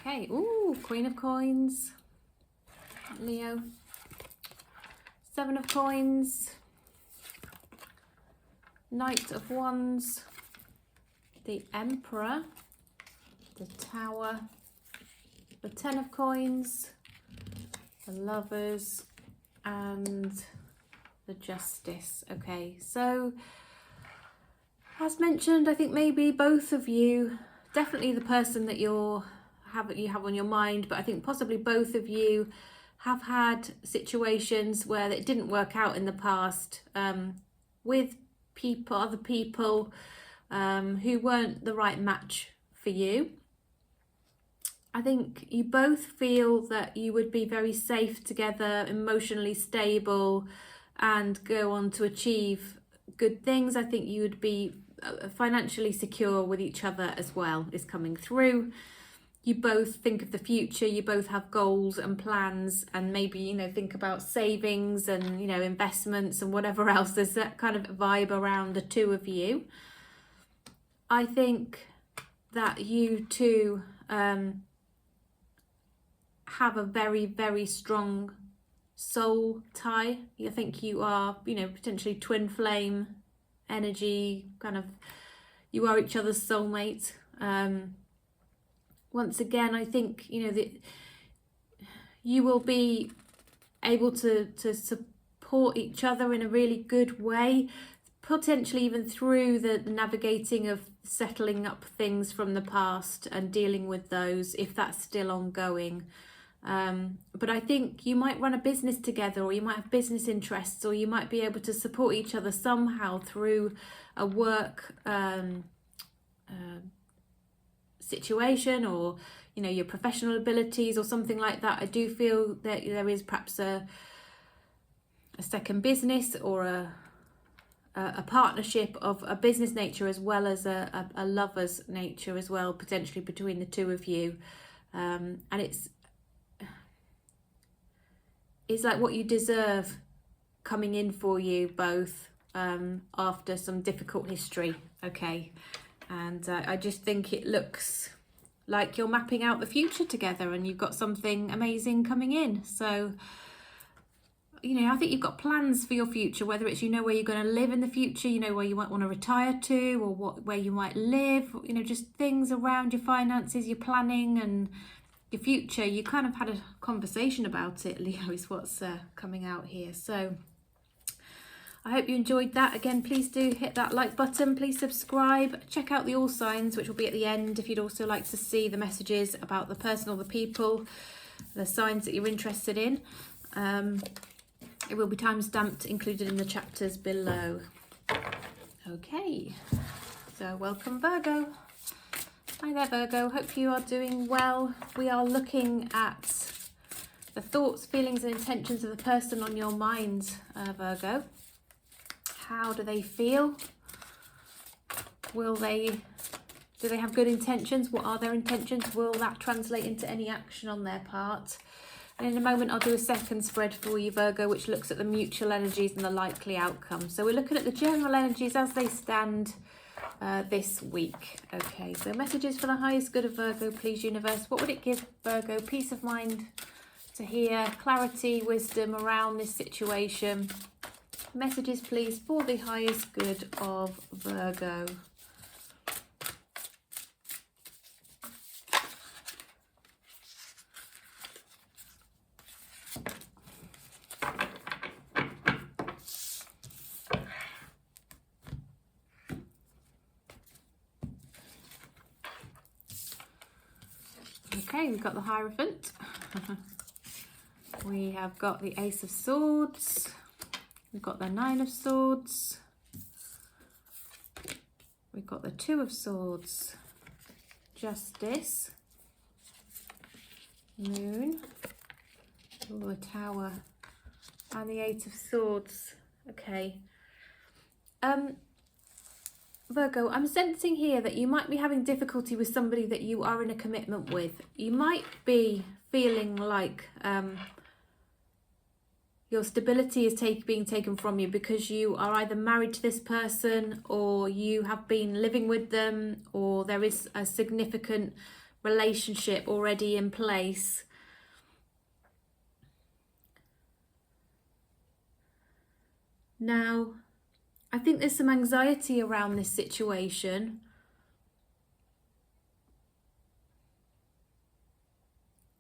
Okay, ooh, Queen of Coins, Leo, 7 of Coins, Knight of Wands, the Emperor, the Tower, the 10 of Coins, the Lovers, and the Justice. Okay, so as mentioned, I think maybe both of you, definitely the person that you have on your mind, but I think possibly both of you have had situations where it didn't work out in the past with other people who weren't the right match for you. I think you both feel that you would be very safe together, emotionally stable, and go on to achieve good things. I think you would be financially secure with each other as well, is coming through. You both think of the future, you both have goals and plans, and maybe, you know, think about savings and, you know, investments and whatever else. There's that kind of vibe around the two of you. I think that you two have a very, very strong soul tie. I think you are, you know, potentially twin flame energy, kind of, you are each other's soulmate. Once again, I think, you know, that you will be able to support each other in a really good way, potentially even through the navigating of settling up things from the past and dealing with those if that's still ongoing. But I think you might run a business together, or you might have business interests, or you might be able to support each other somehow through a work situation, or your professional abilities or something like that. I do feel that there is perhaps a second business or a partnership of a business nature as well as a lover's nature as well, potentially between the two of you. And it's like what you deserve coming in for you both after some difficult history. Okay. And I just think it looks like you're mapping out the future together, and you've got something amazing coming in. So, I think you've got plans for your future, whether it's, where you're going to live in the future, where you might want to retire to, or where you might live, just things around your finances, your planning and your future. You kind of had a conversation about it, Leo, is what's coming out here. So I hope you enjoyed that. Again, please do hit that like button. Please subscribe. Check out the all signs, which will be at the end, if you'd also like to see the messages about the person or the people, the signs that you're interested in. It will be time-stamped, included in the chapters below. Okay, so welcome, Virgo. Hi there, Virgo. Hope you are doing well. We are looking at the thoughts, feelings and intentions of the person on your mind, Virgo. How do they feel? Do they have good intentions? What are their intentions? Will that translate into any action on their part? And in a moment, I'll do a second spread for you, Virgo, which looks at the mutual energies and the likely outcome. So we're looking at the general energies as they stand this week. Okay, so messages for the highest good of Virgo, please, universe. What would it give Virgo? Peace of mind to hear, clarity, wisdom around this situation. Messages, please, for the highest good of Virgo. Okay, we've got the Hierophant. We have got the Ace of Swords. We've got the Nine of Swords. We've got the Two of Swords. Justice. Moon. Ooh, a Tower. And the Eight of Swords. Okay. Virgo, I'm sensing here that you might be having difficulty with somebody that you are in a commitment with. You might be feeling like your stability is being taken from you because you are either married to this person, or you have been living with them, or there is a significant relationship already in place. Now, I think there's some anxiety around this situation.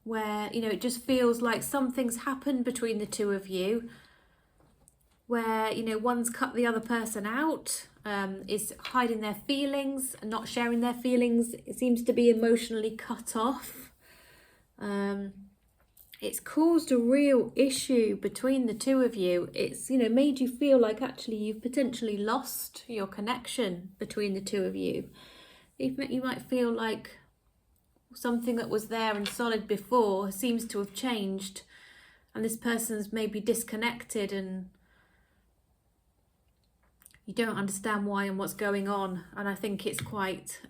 Where, it just feels like something's happened between the two of you, where, one's cut the other person out, is hiding their feelings and not sharing their feelings. It seems to be emotionally cut off. It's caused a real issue between the two of you. It's, made you feel like actually you've potentially lost your connection between the two of you. You might feel like something that was there and solid before seems to have changed, and this person's maybe disconnected, and you don't understand why and what's going on. And I think it's quite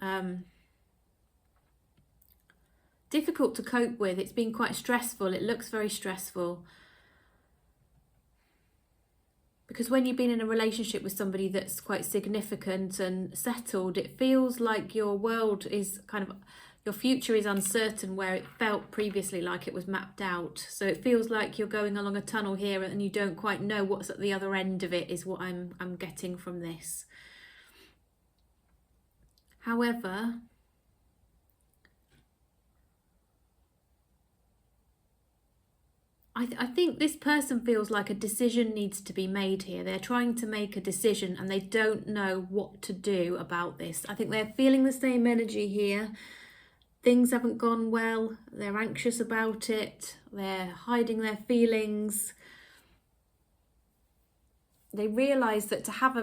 difficult to cope with. It's been quite stressful. It looks very stressful, because when you've been in a relationship with somebody that's quite significant and settled, it feels like your world is your future is uncertain, where it felt previously like it was mapped out. So it feels like you're going along a tunnel here and you don't quite know what's at the other end of it, is what I'm getting from this. However, I think this person feels like a decision needs to be made here. They're trying to make a decision and they don't know what to do about this. I think they're feeling the same energy here. things haven't gone well, they're anxious about it, they're hiding their feelings. They realise that to have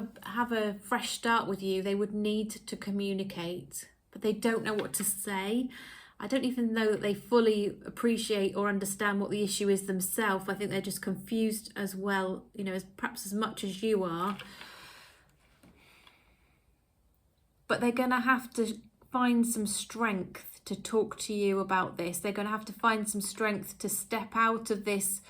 a fresh start with you, they would need to communicate, but they don't know what to say. I don't even know that they fully appreciate or understand what the issue is themselves. I think they're just confused as well, you know, perhaps as much as you are. But they're going to have to find some strength to talk to you about this. They're going to have to find some strength to step out of this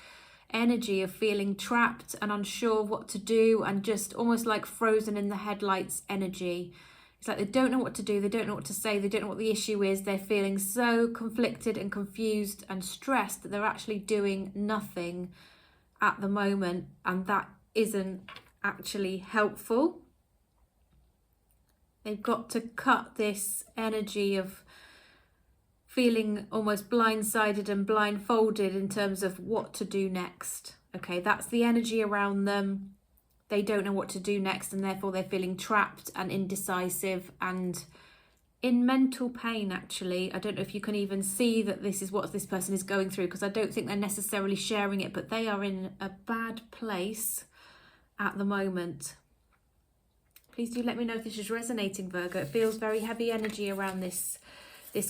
energy of feeling trapped and unsure of what to do, and just almost like frozen in the headlights energy. It's like they don't know what to do, they don't know what to say, they don't know what the issue is. They're feeling so conflicted and confused and stressed that they're actually doing nothing at the moment, and that isn't actually helpful. They've got to cut this energy of feeling almost blindsided and blindfolded in terms of what to do next. Okay, that's the energy around them. They don't know what to do next, and therefore they're feeling trapped and indecisive and in mental pain, actually. I don't know if you can even see that this is what this person is going through, because I don't think they're necessarily sharing it, but they are in a bad place at the moment. Please do let me know if this is resonating, Virgo. It feels very heavy energy around this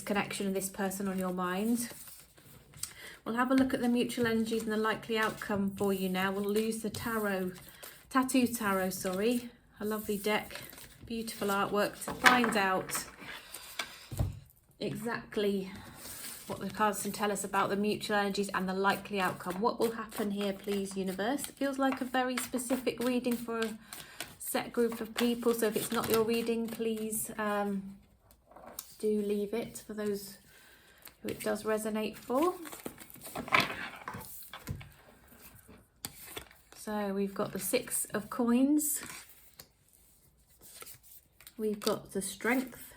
connection and this person on your mind. We'll have a look at the mutual energies and the likely outcome for you now. We'll use the Tattoo Tarot, sorry. A lovely deck, beautiful artwork, to find out exactly what the cards can tell us about the mutual energies and the likely outcome. What will happen here, please, universe? It feels like a very specific reading for a set group of people, so if it's not your reading, please do leave it for those who it does resonate for. So we've got the Six of Coins, we've got the Strength,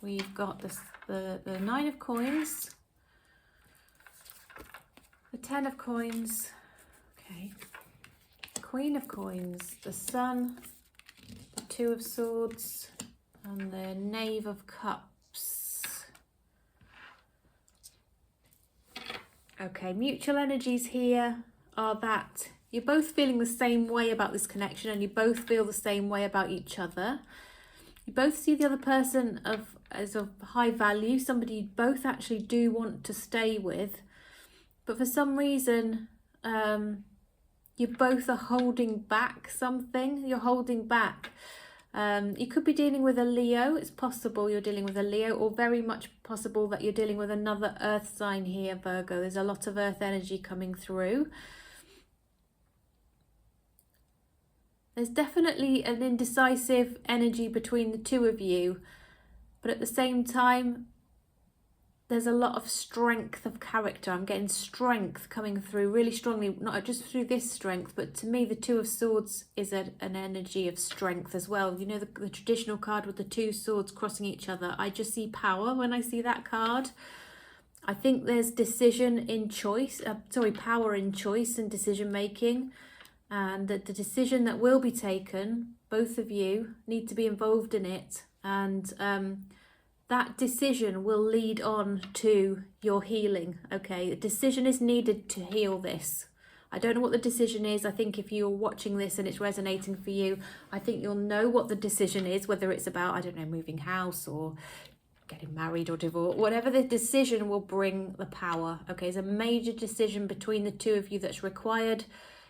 we've got the Nine of Coins, the Ten of Coins, okay, Queen of Coins, the Sun, the Two of Swords, and the Knave of Cups. Okay, mutual energies here are that you're both feeling the same way about this connection, and you both feel the same way about each other. You both see the other person as of high value, somebody you both actually do want to stay with, but for some reason you both are holding back something. You're holding back. You could be dealing with a Leo. It's possible you're dealing with a Leo, or very much possible that you're dealing with another earth sign here, Virgo. There's a lot of earth energy coming through. There's definitely an indecisive energy between the two of you, but at the same time, there's a lot of strength of character. I'm getting strength coming through really strongly, not just through this strength, but to me, the Two of Swords is an energy of strength as well. You know, the traditional card with the two swords crossing each other. I just see power when I see that card. I think there's decision in choice, power in choice and decision making. And that the decision that will be taken, both of you need to be involved in it. And that decision will lead on to your healing, okay? A decision is needed to heal this. I don't know what the decision is. I think if you're watching this and it's resonating for you, I think you'll know what the decision is, whether it's about, I don't know, moving house or getting married or divorced. Whatever the decision will bring the power, okay? It's a major decision between the two of you that's required.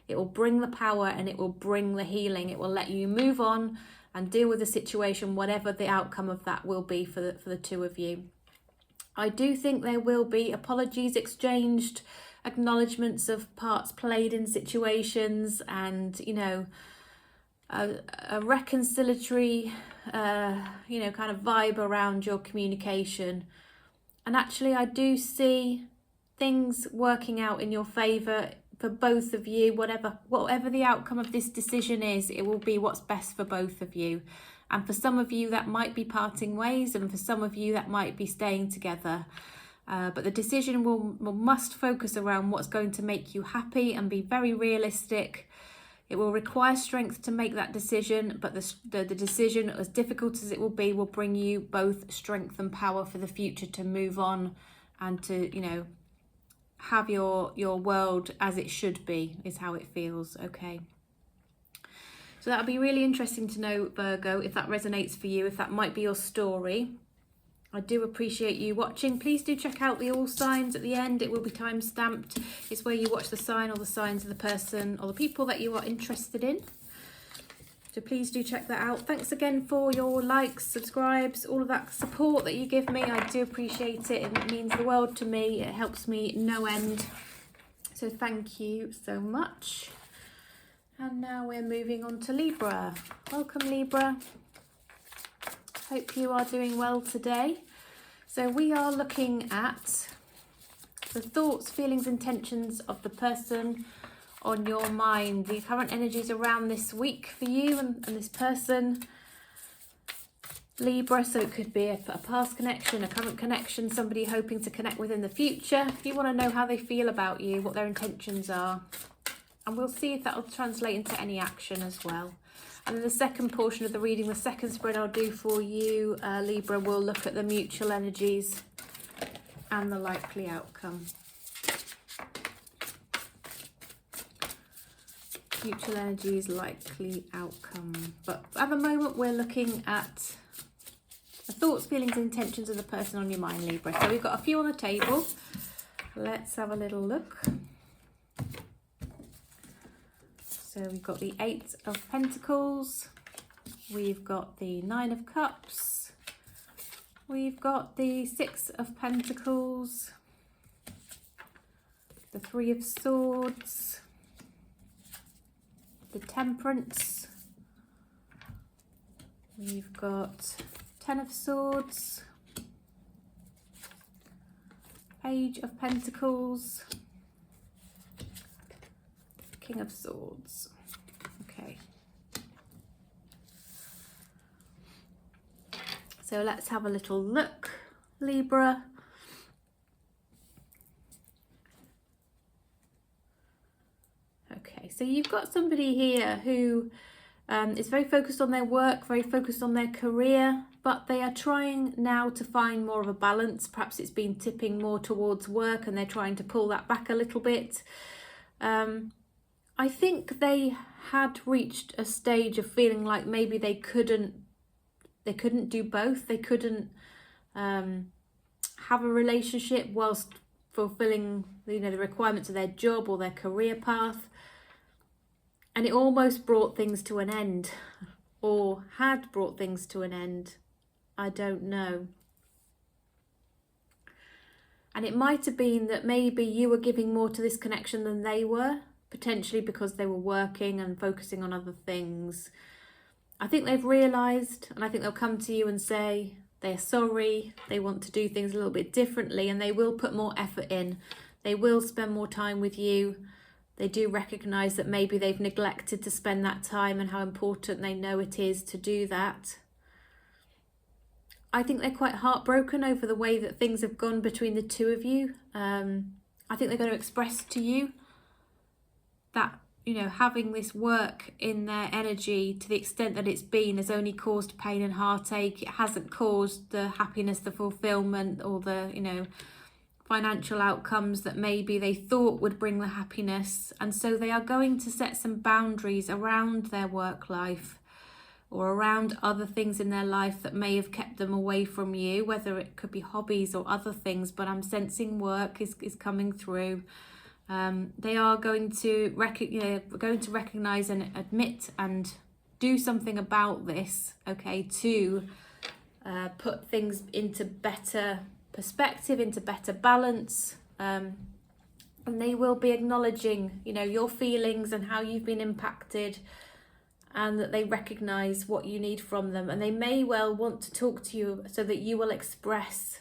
It will bring the power and it will bring the healing. It will let you move on and deal with the situation, whatever the outcome of that will be for the two of you. I do think there will be apologies exchanged, acknowledgements of parts played in situations, and, you know, a reconciliatory, kind of vibe around your communication. And actually, I do see things working out in your favour for both of you. Whatever the outcome of this decision is, it will be what's best for both of you. And for some of you, that might be parting ways, and for some of you, that might be staying together. But the decision must focus around what's going to make you happy and be very realistic. It will require strength to make that decision, but the decision, as difficult as it will be, will bring you both strength and power for the future to move on and to, you know, have your world as it should be, is how it feels, okay? So that'll be really interesting to know, Virgo, if that resonates for you, if that might be your story. I do appreciate you watching. Please do check out the all signs at the end. It will be time stamped. It's where you watch the sign or the signs of the person or the people that you are interested in. So please do check that out. Thanks again for your likes, subscribes, all of that support that you give me. I do appreciate it. It means the world to me. It helps me no end. So thank you so much. And now we're moving on to Libra. Welcome, Libra. Hope you are doing well today. So we are looking at the thoughts, feelings, intentions of the person on your mind. The current energies around this week for you and this person, Libra. So it could be a past connection, a current connection, somebody hoping to connect with in the future. If you want to know how they feel about you, what their intentions are. And we'll see if that will translate into any action as well. And then the second portion of the reading, the second spread I'll do for you, Libra, will look at the mutual energies and the likely outcome. Mutual energies, likely outcome. But at the moment, we're looking at the thoughts, feelings, intentions of the person on your mind, Libra. So we've got a few on the table. Let's have a little look. So we've got the 8 of Pentacles, we've got the 9 of Cups, we've got the 6 of Pentacles, the 3 of Swords, the Temperance, we've got 10 of Swords, Page of Pentacles, King of Swords. Okay. So let's have a little look, Libra. Okay, so you've got somebody here who is very focused on their work, very focused on their career, but they are trying now to find more of a balance. Perhaps it's been tipping more towards work and they're trying to pull that back a little bit. I think they had reached a stage of feeling like maybe they couldn't do both. They couldn't have a relationship whilst fulfilling, you know, the requirements of their job or their career path. And it almost brought things to an end, or had brought things to an end. I don't know. And it might have been that maybe you were giving more to this connection than they were. Potentially because they were working and focusing on other things. I think they've realised, and I think they'll come to you and say they're sorry, they want to do things a little bit differently, and they will put more effort in. They will spend more time with you. They do recognise that maybe they've neglected to spend that time and how important they know it is to do that. I think they're quite heartbroken over the way that things have gone between the two of you. I think they're going to express to you that, you know, having this work in their energy to the extent that it's been has only caused pain and heartache. It hasn't caused the happiness, the fulfillment, or the, you know, financial outcomes that maybe they thought would bring the happiness. And so they are going to set some boundaries around their work life or around other things in their life that may have kept them away from you, whether it could be hobbies or other things, but I'm sensing work is coming through. They are going to recognize and admit and do something about this, okay, to put things into better perspective, into better balance, and they will be acknowledging, you know, your feelings and how you've been impacted, and that they recognize what you need from them, and they may well want to talk to you so that you will express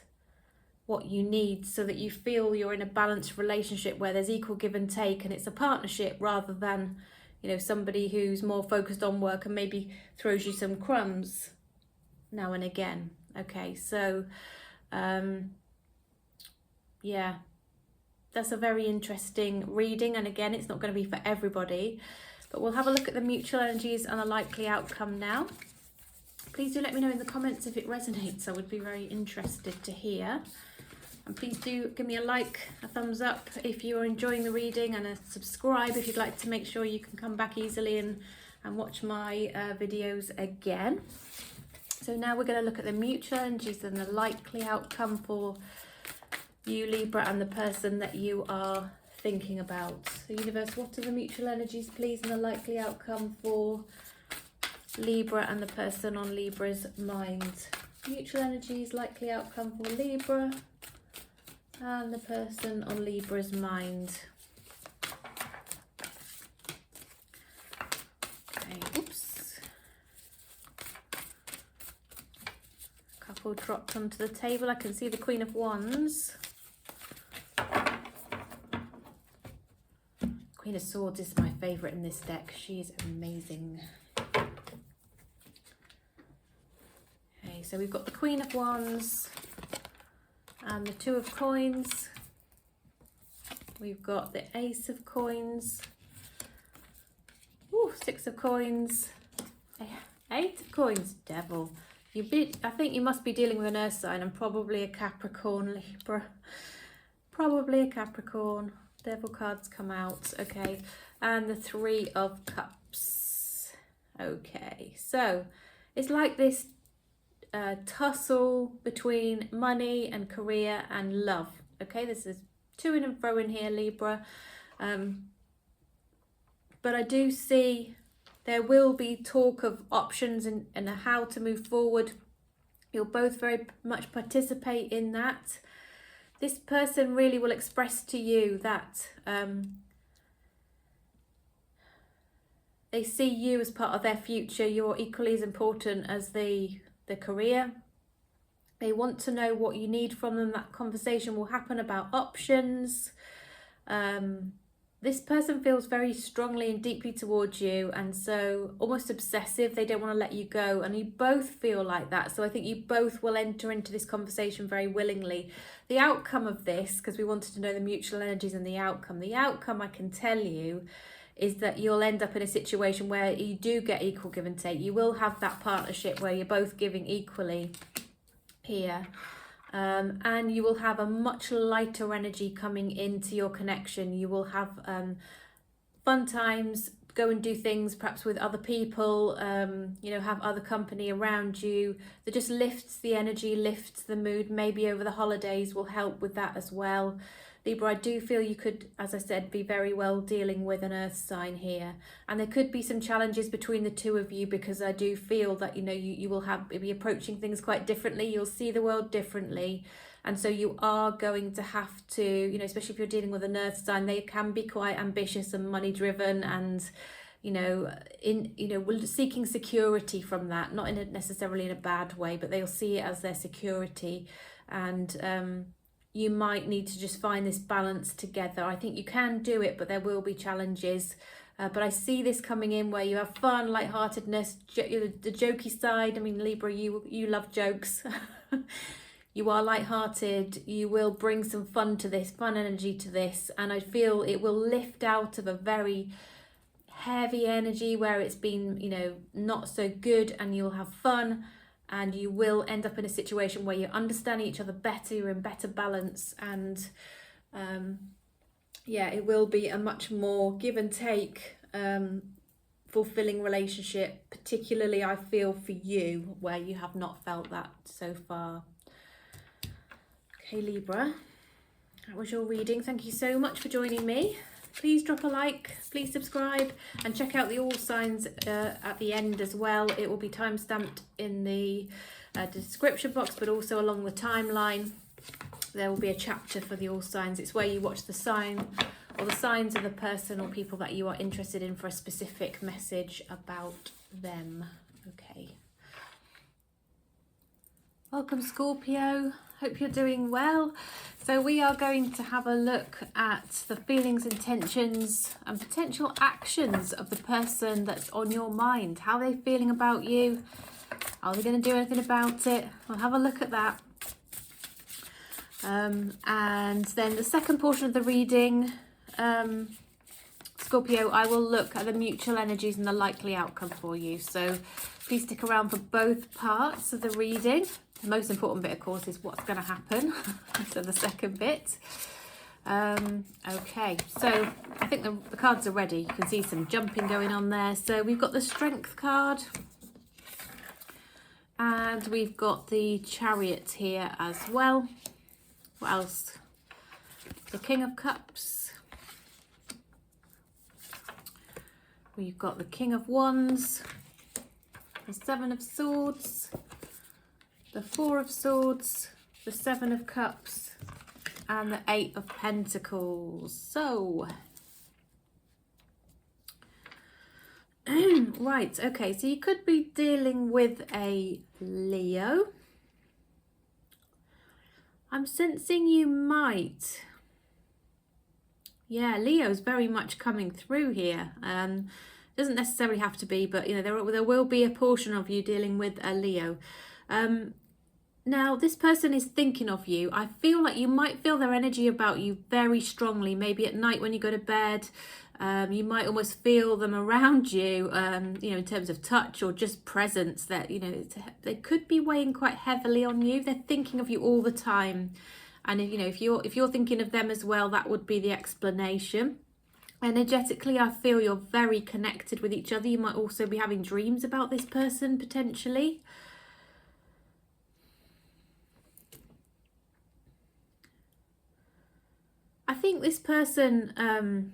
what you need, so that you feel you're in a balanced relationship where there's equal give and take, and it's a partnership rather than, you know, somebody who's more focused on work and maybe throws you some crumbs now and again. Okay, so yeah, that's a very interesting reading, and again, it's not going to be for everybody. But we'll have a look at the mutual energies and a likely outcome now. Please do let me know in the comments if it resonates. I would be very interested to hear. And please do give me a like, a thumbs up if you are enjoying the reading, and a subscribe if you'd like to make sure you can come back easily and watch my videos again. So now we're going to look at the mutual energies and the likely outcome for you, Libra, and the person that you are thinking about. So universe, what are the mutual energies, please, and the likely outcome for Libra and the person on Libra's mind? Mutual energies, likely outcome for Libra and the person on Libra's mind. Okay, oops. A couple dropped onto the table. I can see the Queen of Wands. Queen of Swords is my favourite in this deck. She is amazing. Okay, so we've got the Queen of Wands and the Two of Coins. We've got the Ace of Coins. Ooh, Six of Coins. Eight of Coins. Devil. I think you must be dealing with an earth sign and probably a Capricorn, Libra. Probably a Capricorn. Devil cards come out. Okay. And the Three of Cups. Okay. So it's like this tussle between money and career and love. Okay, this is to and fro in here, Libra. But I do see there will be talk of options and how to move forward. You'll both very much participate in that. This person really will express to you that they see you as part of their future. You're equally as important as the career. They want to know what you need from them. That conversation will happen about options. This person feels very strongly and deeply towards you, and so almost obsessive. They don't want to let you go, and you both feel like that. So I think you both will enter into this conversation very willingly. The outcome of this, because we wanted to know the mutual energies and the outcome I can tell you is that you'll end up in a situation where you do get equal give and take. You will have that partnership where you're both giving equally here. And you will have a much lighter energy coming into your connection. You will have fun times, go and do things perhaps with other people, you know, have other company around you that just lifts the energy, lifts the mood. Maybe over the holidays will help with that as well. Libra, I do feel you could, as I said, be very well dealing with an earth sign here. And there could be some challenges between the two of you, because I do feel that, you know, you will be approaching things quite differently. You'll see the world differently. And so you are going to have to, you know, especially if you're dealing with an earth sign, they can be quite ambitious and money driven and, seeking security from that, not necessarily in a bad way, but they'll see it as their security. And, you might need to just find this balance together. I think you can do it, but there will be challenges. But I see this coming in where you have fun, lightheartedness, the jokey side. I mean, Libra, you love jokes. You are lighthearted. You will bring some fun to this, fun energy to this. And I feel it will lift out of a very heavy energy where it's been, you know, not so good, and you'll have fun. And you will end up in a situation where you're understanding each other better, you're in better balance, and it will be a much more give and take, fulfilling relationship, particularly I feel for you, where you have not felt that so far. Okay, Libra, that was your reading. Thank you so much for joining me. Please drop a like, please subscribe, and check out the all signs at the end as well. It will be time-stamped in the description box, but also along the timeline. There will be a chapter for the all signs. It's where you watch the sign or the signs of the person or people that you are interested in for a specific message about them. Okay. Welcome, Scorpio. Hope you're doing well. So we are going to have a look at the feelings, intentions and potential actions of the person that's on your mind. How are they feeling about you? Are they going to do anything about it? We'll have a look at that. And then the second portion of the reading, Scorpio, I will look at the mutual energies and the likely outcome for you. So please stick around for both parts of the reading. The most important bit, of course, is what's going to happen. So the second bit. Okay, so I think the cards are ready. You can see some jumping going on there. So we've got the Strength card. And we've got the Chariot here as well. What else? The King of Cups. We've got the King of Wands. The Seven of Swords. The Four of Swords. The Seven of Cups. And the Eight of Pentacles. So, right, okay, so you could be dealing with a Leo. I'm sensing you might. Yeah, Leo's very much coming through here. Doesn't necessarily have to be, but you know, there will be a portion of you dealing with a Leo. Now, this person is thinking of you. I feel like you might feel their energy about you very strongly. Maybe at night when you go to bed, you might almost feel them around you, you know, in terms of touch or just presence, that, you know, they could be weighing quite heavily on you. They're thinking of you all the time. And, you know, if you're thinking of them as well, that would be the explanation. Energetically, I feel you're very connected with each other. You might also be having dreams about this person, potentially. I think this person,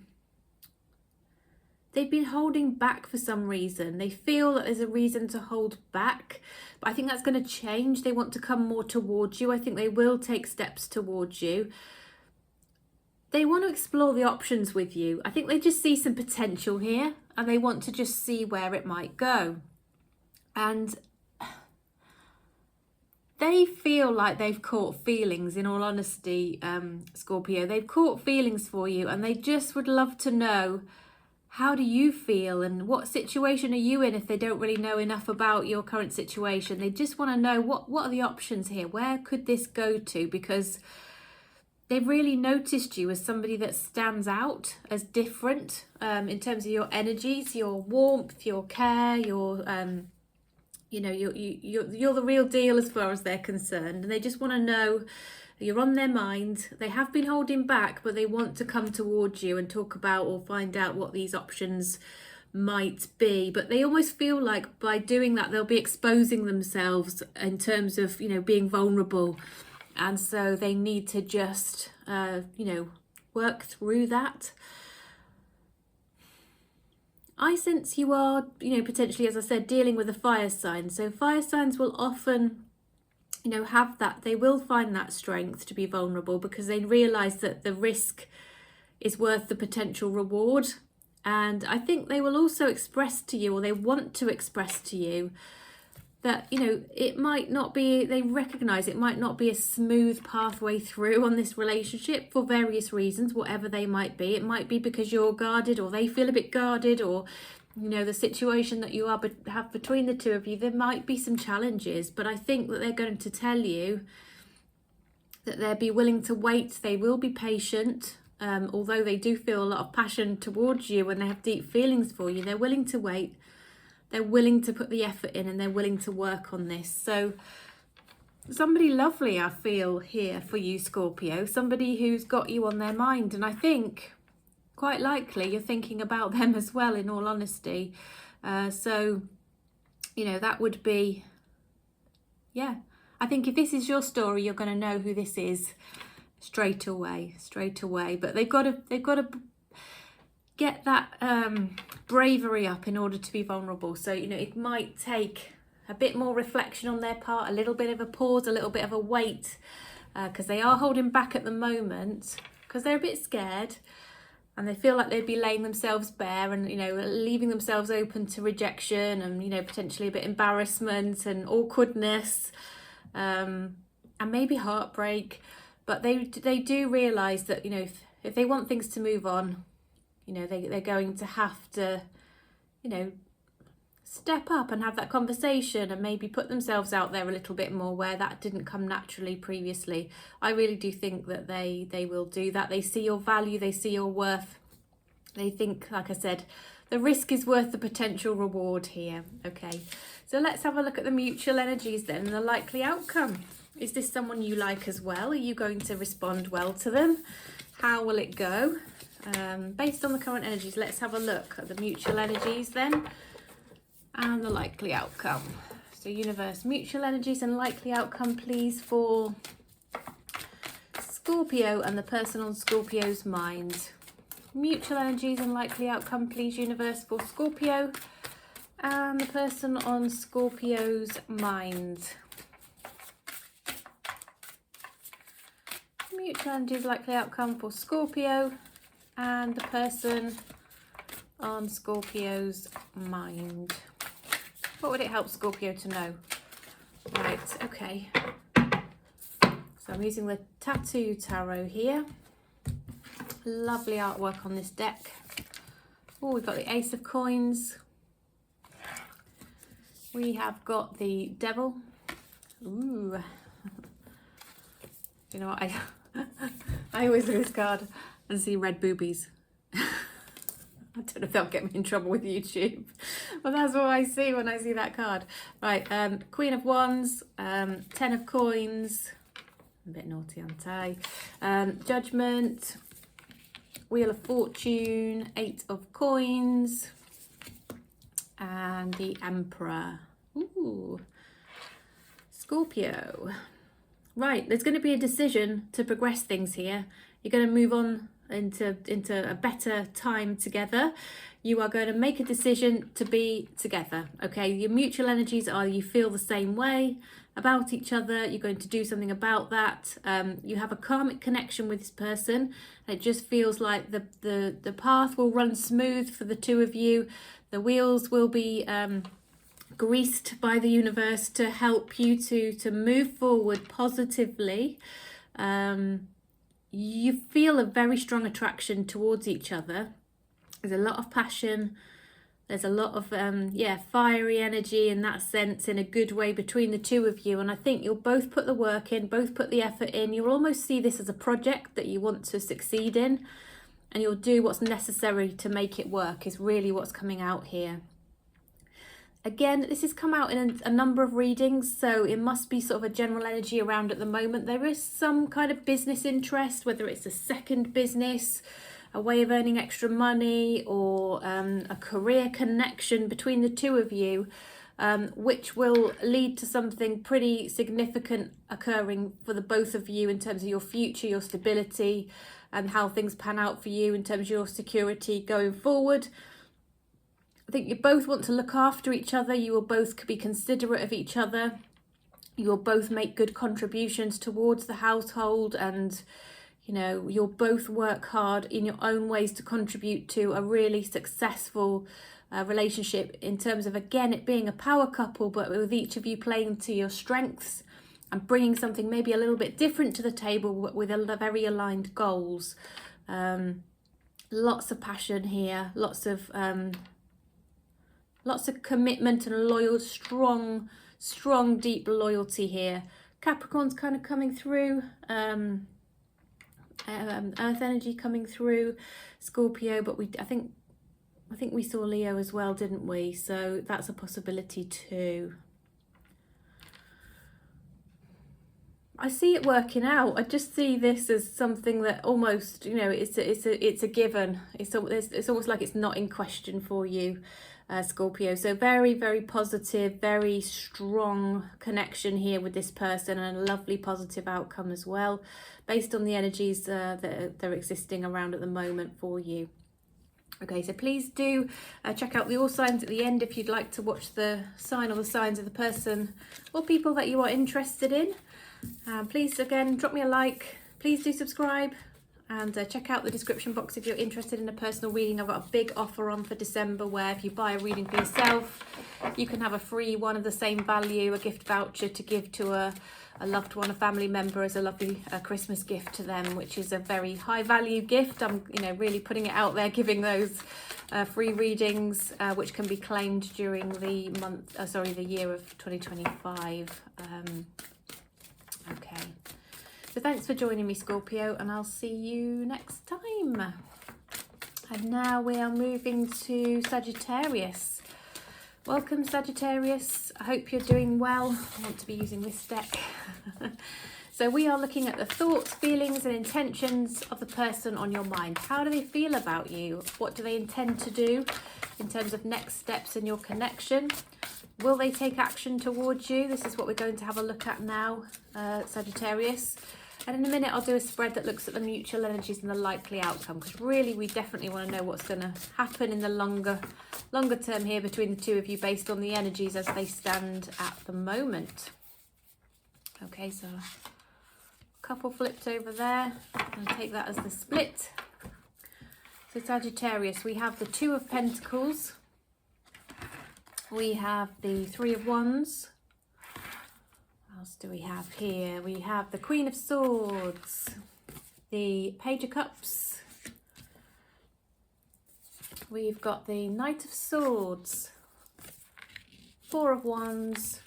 they've been holding back for some reason. They feel that there's a reason to hold back, but I think that's going to change. They want to come more towards you. I think they will take steps towards you. They want to explore the options with you. I think they just see some potential here and they want to just see where it might go. And they feel like they've caught feelings, in all honesty, Scorpio. They've caught feelings for you and they just would love to know, how do you feel and what situation are you in if they don't really know enough about your current situation. They just want to know what are the options here? Where could this go to? Because they've really noticed you as somebody that stands out as different in terms of your energies, your warmth, your care, your... you know, you're the real deal as far as they're concerned, and they just want to know you're on their mind. They have been holding back, but they want to come towards you and talk about or find out what these options might be. But they almost feel like by doing that, they'll be exposing themselves in terms of, you know, being vulnerable. And so they need to just, you know, work through that. I sense you are, you know, potentially, as I said, dealing with a fire sign. So fire signs will often, you know, have that. They will find that strength to be vulnerable because they realise that the risk is worth the potential reward. And I think they will also express to you, or they want to express to you, that, you know, it might not be, they recognise it might not be a smooth pathway through on this relationship for various reasons, whatever they might be. It might be because you're guarded, or they feel a bit guarded, or, you know, the situation that you have between the two of you, there might be some challenges. But I think that they're going to tell you that they'll be willing to wait. They will be patient. Although they do feel a lot of passion towards you and they have deep feelings for you, they're willing to wait. They're willing to put the effort in and they're willing to work on this. So somebody lovely, I feel, here for you, Scorpio. Somebody who's got you on their mind. And I think quite likely you're thinking about them as well, in all honesty. So, you know, that would be, yeah. I think if this is your story, you're going to know who this is straight away. But they've got to get that bravery up in order to be vulnerable. So, you know, it might take a bit more reflection on their part, a little bit of a pause, a little bit of a wait, because they are holding back at the moment because they're a bit scared and they feel like they'd be laying themselves bare and, you know, leaving themselves open to rejection and, you know, potentially a bit embarrassment and awkwardness, and maybe heartbreak. But they do realise that, you know, if they want things to move on, you know, they're going to have to, you know, step up and have that conversation and maybe put themselves out there a little bit more where that didn't come naturally previously. I really do think that they will do that. They see your value, they see your worth, They think, like I said, the risk is worth the potential reward here. Okay, so let's have a look at the mutual energies then and the likely outcome. Is this someone you like as well? Are you going to respond well to them? How will it go? Based on the current energies, let's have a look at the mutual energies then and the likely outcome. So universe, mutual energies and likely outcome, please, for Scorpio and the person on Scorpio's mind. Mutual energies and likely outcome, please, universe, for Scorpio and the person on Scorpio's mind. Mutual energies, likely outcome for Scorpio and the person on Scorpio's mind. What would it help Scorpio to know? Right, okay. So I'm using the Tattoo Tarot here. Lovely artwork on this deck. Oh, we've got the Ace of Coins. We have got the Devil. Ooh. You know what? I always look at this card and see red boobies. I don't know if that'll get me in trouble with YouTube, but that's what I see when I see that card. Right, Queen of Wands, 10 of Coins, a bit naughty, aren't I? Judgment, Wheel of Fortune, 8 of Coins, and the Emperor. Ooh, Scorpio. Right, there's going to be a decision to progress things here. You're going to move on into a better time together. You are going to make a decision to be together. Okay, your mutual energies are you feel the same way about each other. You're going to do something about that. You have a karmic connection with this person. It just feels like the path will run smooth for the two of you. The wheels will be greased by the universe to help you to move forward positively. You feel a very strong attraction towards each other. There's a lot of passion. There's a lot of fiery energy in that sense, in a good way, between the two of you. And I think you'll both put the work in, both put the effort in. You'll almost see this as a project that you want to succeed in, and you'll do what's necessary to make it work, is really what's coming out here. Again, this has come out in a number of readings, so it must be sort of a general energy around at the moment. There is some kind of business interest, whether it's a second business, a way of earning extra money, or a career connection between the two of you, which will lead to something pretty significant occurring for the both of you in terms of your future, your stability, and how things pan out for you in terms of your security going forward. I think you both want to look after each other. You will both be considerate of each other. You will both make good contributions towards the household, and you know, you'll both work hard in your own ways to contribute to a really successful relationship, in terms of, again, it being a power couple, but with each of you playing to your strengths and bringing something maybe a little bit different to the table with a very aligned goals. Lots of passion here, lots of commitment and loyal, strong, deep loyalty here. Capricorn's kind of coming through, earth energy coming through, Scorpio, but I think we saw Leo as well, didn't we? So that's a possibility too. I see it working out. I just see this as something that almost, you know, it's a given. It's almost like it's not in question for you, Scorpio. So very, very positive, very strong connection here with this person, and a lovely positive outcome as well, based on the energies that are existing around at the moment for you. Okay, so please do check out the all signs at the end if you'd like to watch the sign or the signs of the person or people that you are interested in. Please, again, drop me a like. Please do subscribe, and check out the description box if you're interested in a personal reading. I've got a big offer on for December, where if you buy a reading for yourself, you can have a free one of the same value, a gift voucher to give to a loved one, a family member, as a lovely Christmas gift to them, which is a very high value gift. I'm, you know, really putting it out there, giving those free readings, which can be claimed during the the year of 2025. Okay, so thanks for joining me, Scorpio, and I'll see you next time. And now we are moving to Sagittarius. Welcome, Sagittarius. I hope you're doing well. I want to be using this deck. So we are looking at the thoughts, feelings and intentions of the person on your mind. How do they feel about you? What do they intend to do in terms of next steps in your connection? Will they take action towards you? This is what we're going to have a look at now, Sagittarius. And in a minute, I'll do a spread that looks at the mutual energies and the likely outcome, because really we definitely want to know what's going to happen in the longer term here between the two of you based on the energies as they stand at the moment. Okay, so a couple flipped over there. I'm going to take that as the split. So Sagittarius, we have the Two of Pentacles. We have the Three of Wands. What else do we have here? We have the Queen of Swords, the Page of Cups. We've got the Knight of Swords, Four of Wands,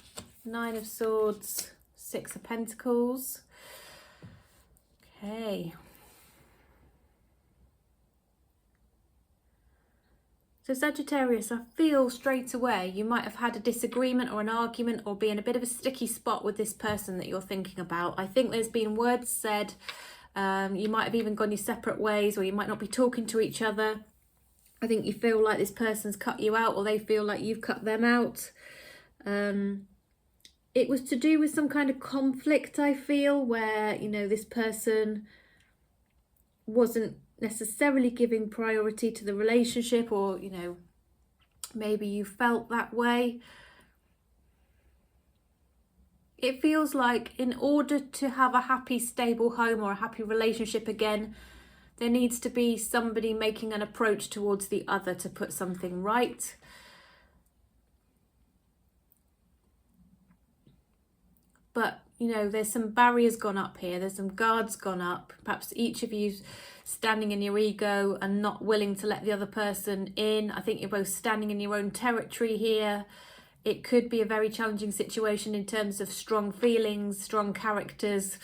Nine of Swords, Six of Pentacles. Okay. So Sagittarius, I feel straight away you might have had a disagreement or an argument or be in a bit of a sticky spot with this person that you're thinking about. I think there's been words said. You might have even gone your separate ways, or you might not be talking to each other. I think you feel like this person's cut you out, or they feel like you've cut them out. It was to do with some kind of conflict, I feel, where, you know, this person wasn't necessarily giving priority to the relationship, or, you know, maybe you felt that way. It feels like in order to have a happy, stable home or a happy relationship again, there needs to be somebody making an approach towards the other to put something right. But, you know, there's some barriers gone up here. There's some guards gone up. Perhaps each of you standing in your ego and not willing to let the other person in. I think you're both standing in your own territory here. It could be a very challenging situation in terms of strong feelings, strong characters,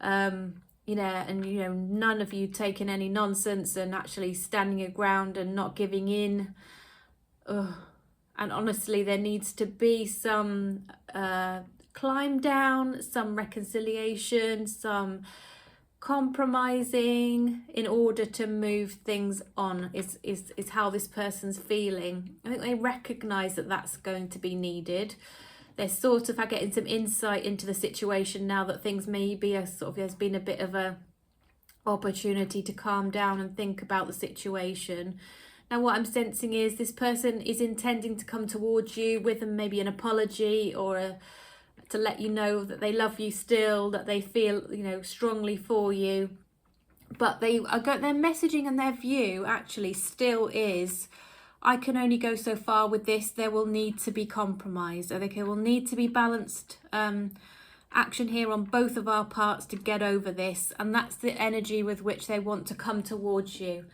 you know, and, you know, none of you taking any nonsense and actually standing your ground and not giving in. Ugh. And honestly, there needs to be some climb down, some reconciliation, some compromising in order to move things on is how this person's feeling. I think they recognize that that's going to be needed. They're sort of getting some insight into the situation now that things maybe there's been a bit of a opportunity to calm down and think about the situation. Now what I'm sensing is this person is intending to come towards you with maybe an apology, or to let you know that they love you still, that they feel, you know, strongly for you. But their messaging and their view actually still is, I can only go so far with this. There will need to be compromise. I think there will need to be balanced action here on both of our parts to get over this. And that's the energy with which they want to come towards you.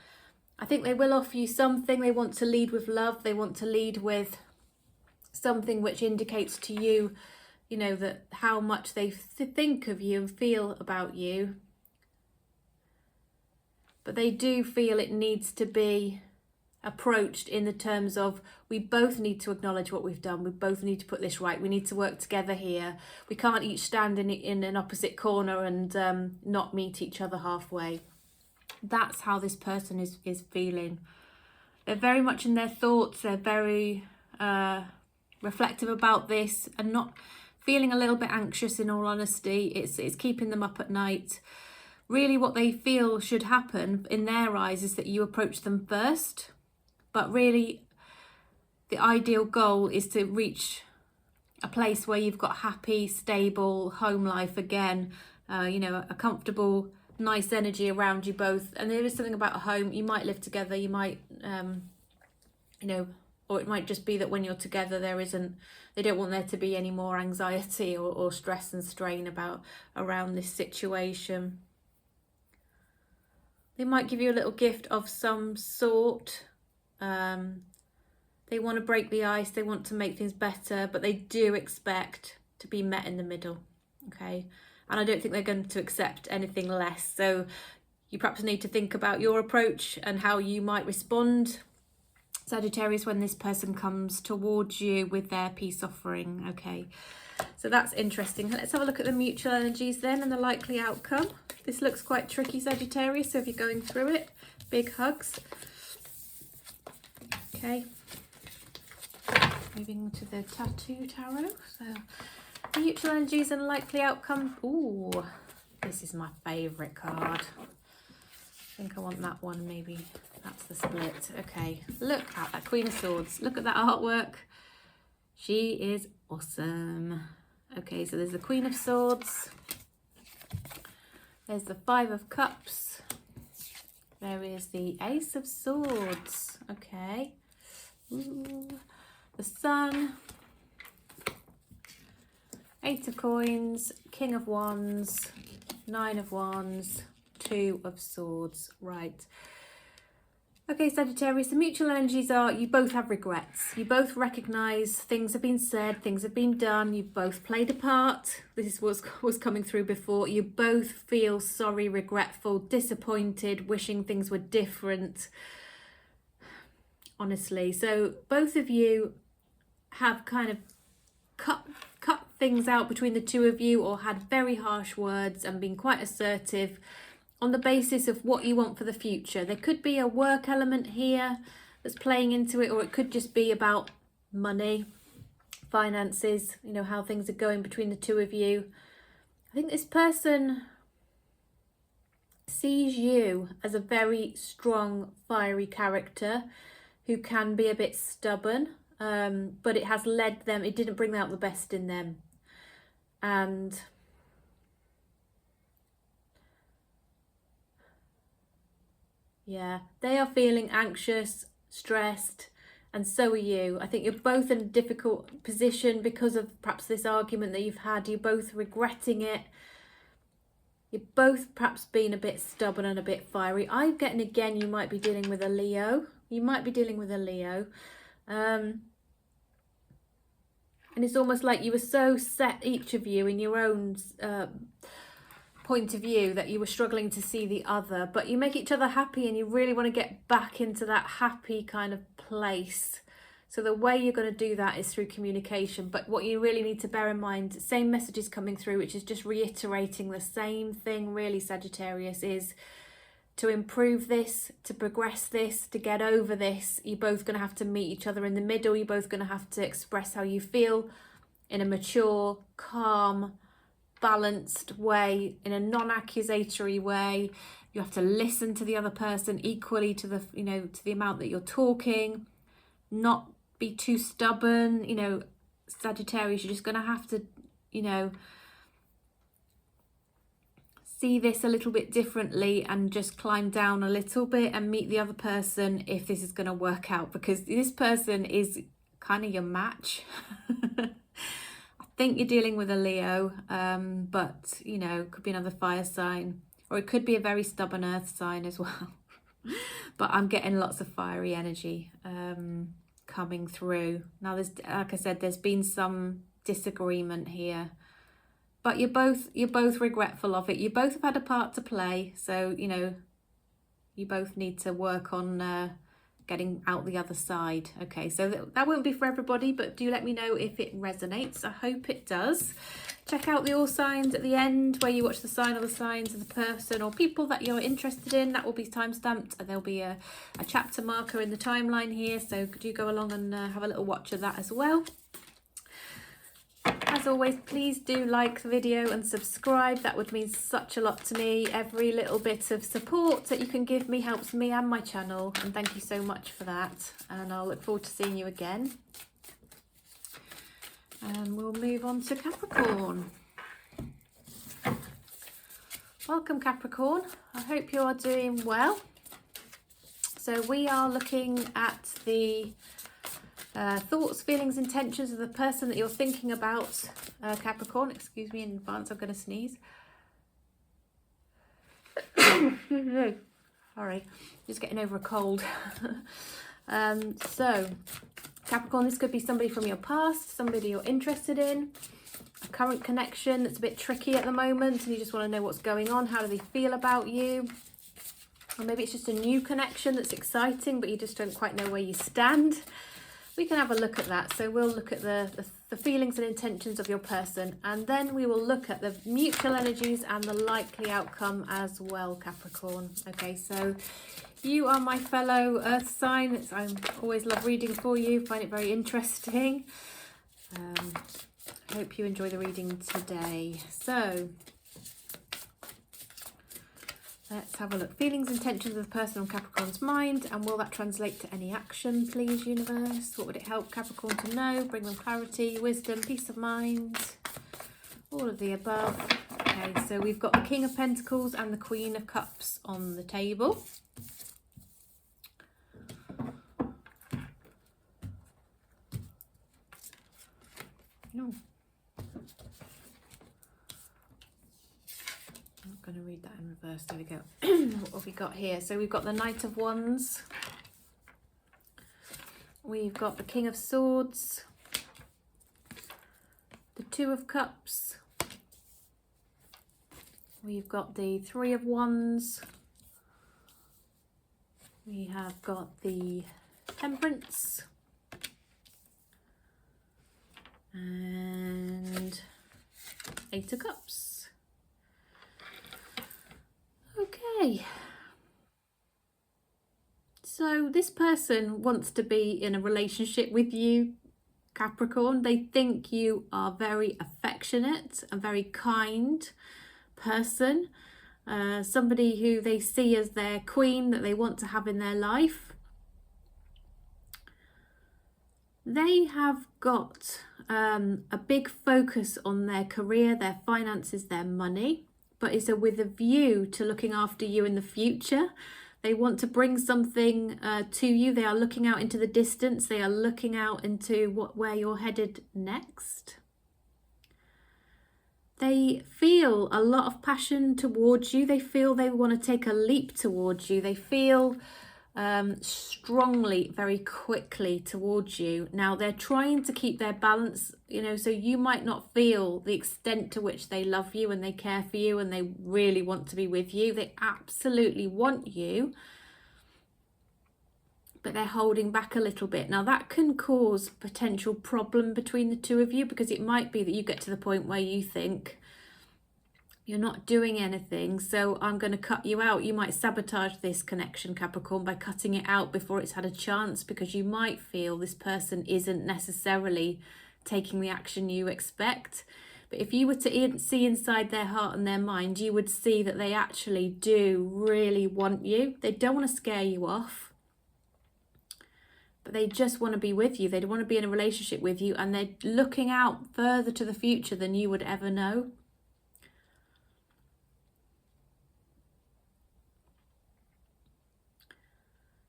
I think they will offer you something. They want to lead with love. They want to lead with something which indicates to you, you know, that how much they think of you and feel about you. But they do feel it needs to be approached in the terms of, we both need to acknowledge what we've done. We both need to put this right. We need to work together here. We can't each stand in an opposite corner and not meet each other halfway. That's how this person is feeling. They're very much in their thoughts. They're very reflective about this and not feeling a little bit anxious, in all honesty. It's keeping them up at night. Really what they feel should happen in their eyes is that you approach them first. But really the ideal goal is to reach a place where you've got happy, stable home life again. You know, a comfortable, nice energy around you both. And there is something about a home. You might live together. You might, you know, or it might just be that when you're together, they don't want there to be any more anxiety or stress and strain around this situation. They might give you a little gift of some sort. They want to break the ice. They want to make things better, but they do expect to be met in the middle. Okay. And I don't think they're going to accept anything less. So you perhaps need to think about your approach and how you might respond, Sagittarius, when this person comes towards you with their peace offering. Okay, so that's interesting. Let's have a look at the mutual energies then and the likely outcome. This looks quite tricky, Sagittarius, so if you're going through it, big hugs. Okay, moving to the Tattoo Tarot. So mutual energies and likely outcome. Ooh, this is my favourite card. I think I want that one, maybe. That's the split. Okay, look at that Queen of Swords. Look at that artwork. She is awesome. Okay, so there's the Queen of Swords. There's the Five of Cups. There is the Ace of Swords. Okay. Ooh. The Sun. Eight of Coins. King of Wands. Nine of Wands. Two of Swords. Right. Okay, Sagittarius, the mutual energies are you both have regrets. You both recognise things have been said, things have been done. You both played a part. This was coming through before. You both feel sorry, regretful, disappointed, wishing things were different. Honestly, so both of you have kind of cut things out between the two of you, or had very harsh words and been quite assertive on the basis of what you want for the future. There could be a work element here that's playing into it, or it could just be about money, finances, you know, how things are going between the two of you. I think this person sees you as a very strong, fiery character who can be a bit stubborn, but it has led them, it didn't bring out the best in them. And yeah, they are feeling anxious, stressed, and so are you. I think you're both in a difficult position because of perhaps this argument that you've had. You're both regretting it. You're both perhaps being a bit stubborn and a bit fiery. I'm getting, again, you might be dealing with a Leo. You might be dealing with a Leo. And it's almost like you were so set, each of you, in your own point of view, that you were struggling to see the other, but you make each other happy and you really want to get back into that happy kind of place. So the way you're going to do that is through communication. But what you really need to bear in mind, same messages coming through, which is just reiterating the same thing really, Sagittarius, is to improve this, to progress this, to get over this, you're both going to have to meet each other in the middle. You're both going to have to express how you feel in a mature, calm, balanced way, in a non-accusatory way. You have to listen to the other person equally to the, you know, to the amount that you're talking, not be too stubborn. You know, Sagittarius, you're just going to have to, you know, see this a little bit differently and just climb down a little bit and meet the other person if this is going to work out, because this person is kind of your match. I think you're dealing with a Leo, but, you know, could be another fire sign, or it could be a very stubborn earth sign as well. But I'm getting lots of fiery energy coming through. Now, there's, like I said, there's been some disagreement here, but you're both regretful of it. You both have had a part to play, so, you know, you both need to work on getting out the other side. Okay, so that won't be for everybody, but do let me know if it resonates. I hope it does. Check out the all signs at the end, where you watch the sign or the signs of the person or people that you're interested in. That will be time stamped, and there'll be a chapter marker in the timeline here, so do go along and have a little watch of that as well. As always, please do like the video and subscribe. That would mean such a lot to me. Every little bit of support that you can give me helps me and my channel, and thank you so much for that. And I'll look forward to seeing you again. And we'll move on to Capricorn. Welcome, Capricorn. I hope you are doing well. So we are looking at the thoughts, feelings, intentions of the person that you're thinking about, Capricorn. Excuse me in advance, I'm going to sneeze. Sorry, just getting over a cold. So, Capricorn, this could be somebody from your past, somebody you're interested in, a current connection that's a bit tricky at the moment, and you just want to know what's going on. How do they feel about you? Or maybe it's just a new connection that's exciting, but you just don't quite know where you stand. We can have a look at that. So we'll look at the feelings and intentions of your person, and then we will look at the mutual energies and the likely outcome as well, Capricorn. Okay, so you are my fellow earth sign. I always love reading for you, find it very interesting. I hope you enjoy the reading today. So let's have a look. Feelings, intentions of the person on Capricorn's mind, and will that translate to any action, please, universe? What would it help Capricorn to know? Bring them clarity, wisdom, peace of mind, all of the above. Okay, so we've got the King of Pentacles and the Queen of Cups on the table. No. Going to read that in reverse. There we go. What have we got here? So we've got the Knight of Wands, we've got the King of Swords, the Two of Cups, we've got the Three of Wands, we have got the Temperance, and Eight of Cups. Okay, so this person wants to be in a relationship with you, Capricorn. They think you are very affectionate, a very kind person, somebody who they see as their queen that they want to have in their life. They have got a big focus on their career, their finances, their money, but it's with a view to looking after you in the future. They want to bring something to you. They are looking out into the distance. They are looking out into where you're headed next. They feel a lot of passion towards you. They feel they want to take a leap towards you. They feel strongly, very quickly towards you. Now they're trying to keep their balance, so you might not feel the extent to which they love you and they care for you and they really want to be with you. They absolutely want you, but they're holding back a little bit. Now that can cause potential problem between the two of you, because it might be that you get to the point where you think, you're not doing anything, so I'm going to cut you out. You might sabotage this connection, Capricorn, by cutting it out before it's had a chance, because you might feel this person isn't necessarily taking the action you expect. But if you were to see inside their heart and their mind, you would see that they actually do really want you. They don't want to scare you off, but they just want to be with you. They want to be in a relationship with you, and they're looking out further to the future than you would ever know.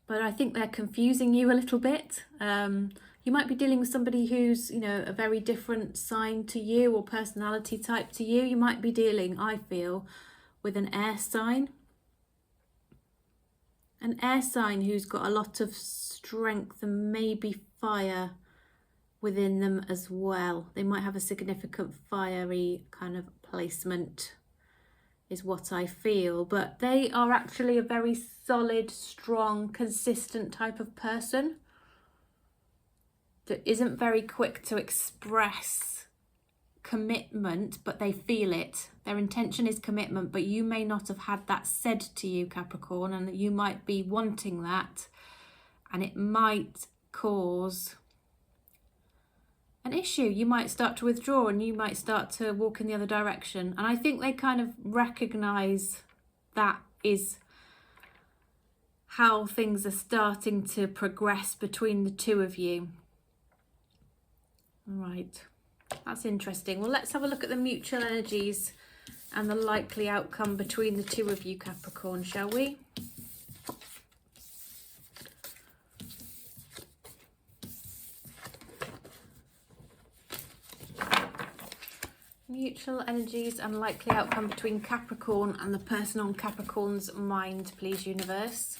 But I think they're confusing you a little bit. You might be dealing with somebody who's, a very different sign to you or personality type to you. You might be dealing, I feel, with an air sign. An air sign who's got a lot of strength and maybe fire within them as well. They might have a significant fiery kind of placement, is what I feel, but they are actually a very solid, strong, consistent type of person that isn't very quick to express commitment, but they feel it. Their intention is commitment, but you may not have had that said to you, Capricorn, and you might be wanting that, and it might cause an issue. You might start to withdraw and you might start to walk in the other direction. And I think they kind of recognize that is how things are starting to progress between the two of you. All right, that's interesting. Well, let's have a look at the mutual energies and the likely outcome between the two of you, Capricorn, shall we? Mutual energies and likely outcome between Capricorn and the person on Capricorn's mind, please, universe.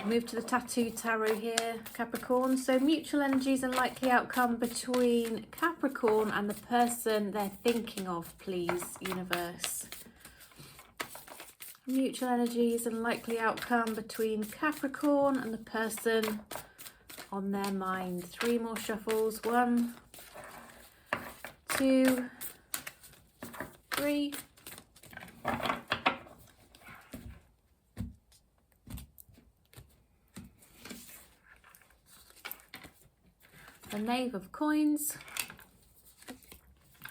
Move to the Tattoo Tarot here, Capricorn. So mutual energies and likely outcome between Capricorn and the person they're thinking of, please, universe. Mutual energies and likely outcome between Capricorn and the person on their mind. 3 more shuffles. 1, 2, 3. The Knave of Coins,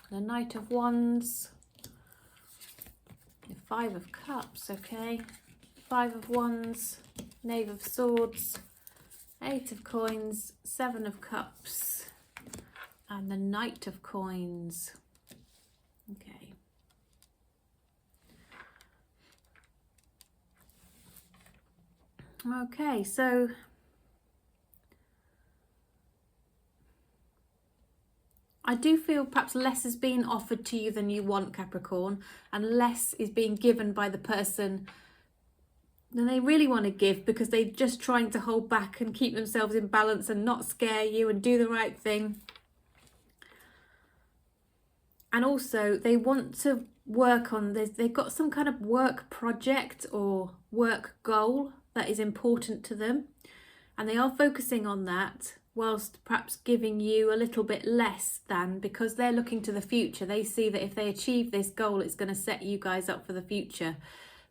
the Knight of Wands, the 5 of Cups, okay, 5 of Wands, Knave of Swords, 8 of Coins, 7 of Cups, and the Knight of Coins. Okay. Okay, so I do feel perhaps less is being offered to you than you want, Capricorn, and less is being given by the person than they really want to give, because they're just trying to hold back and keep themselves in balance and not scare you and do the right thing. And also they want to work on this. They've got some kind of work project or work goal that is important to them, and they are focusing on that, whilst perhaps giving you a little bit less than, because they're looking to the future. They see that if they achieve this goal, it's going to set you guys up for the future.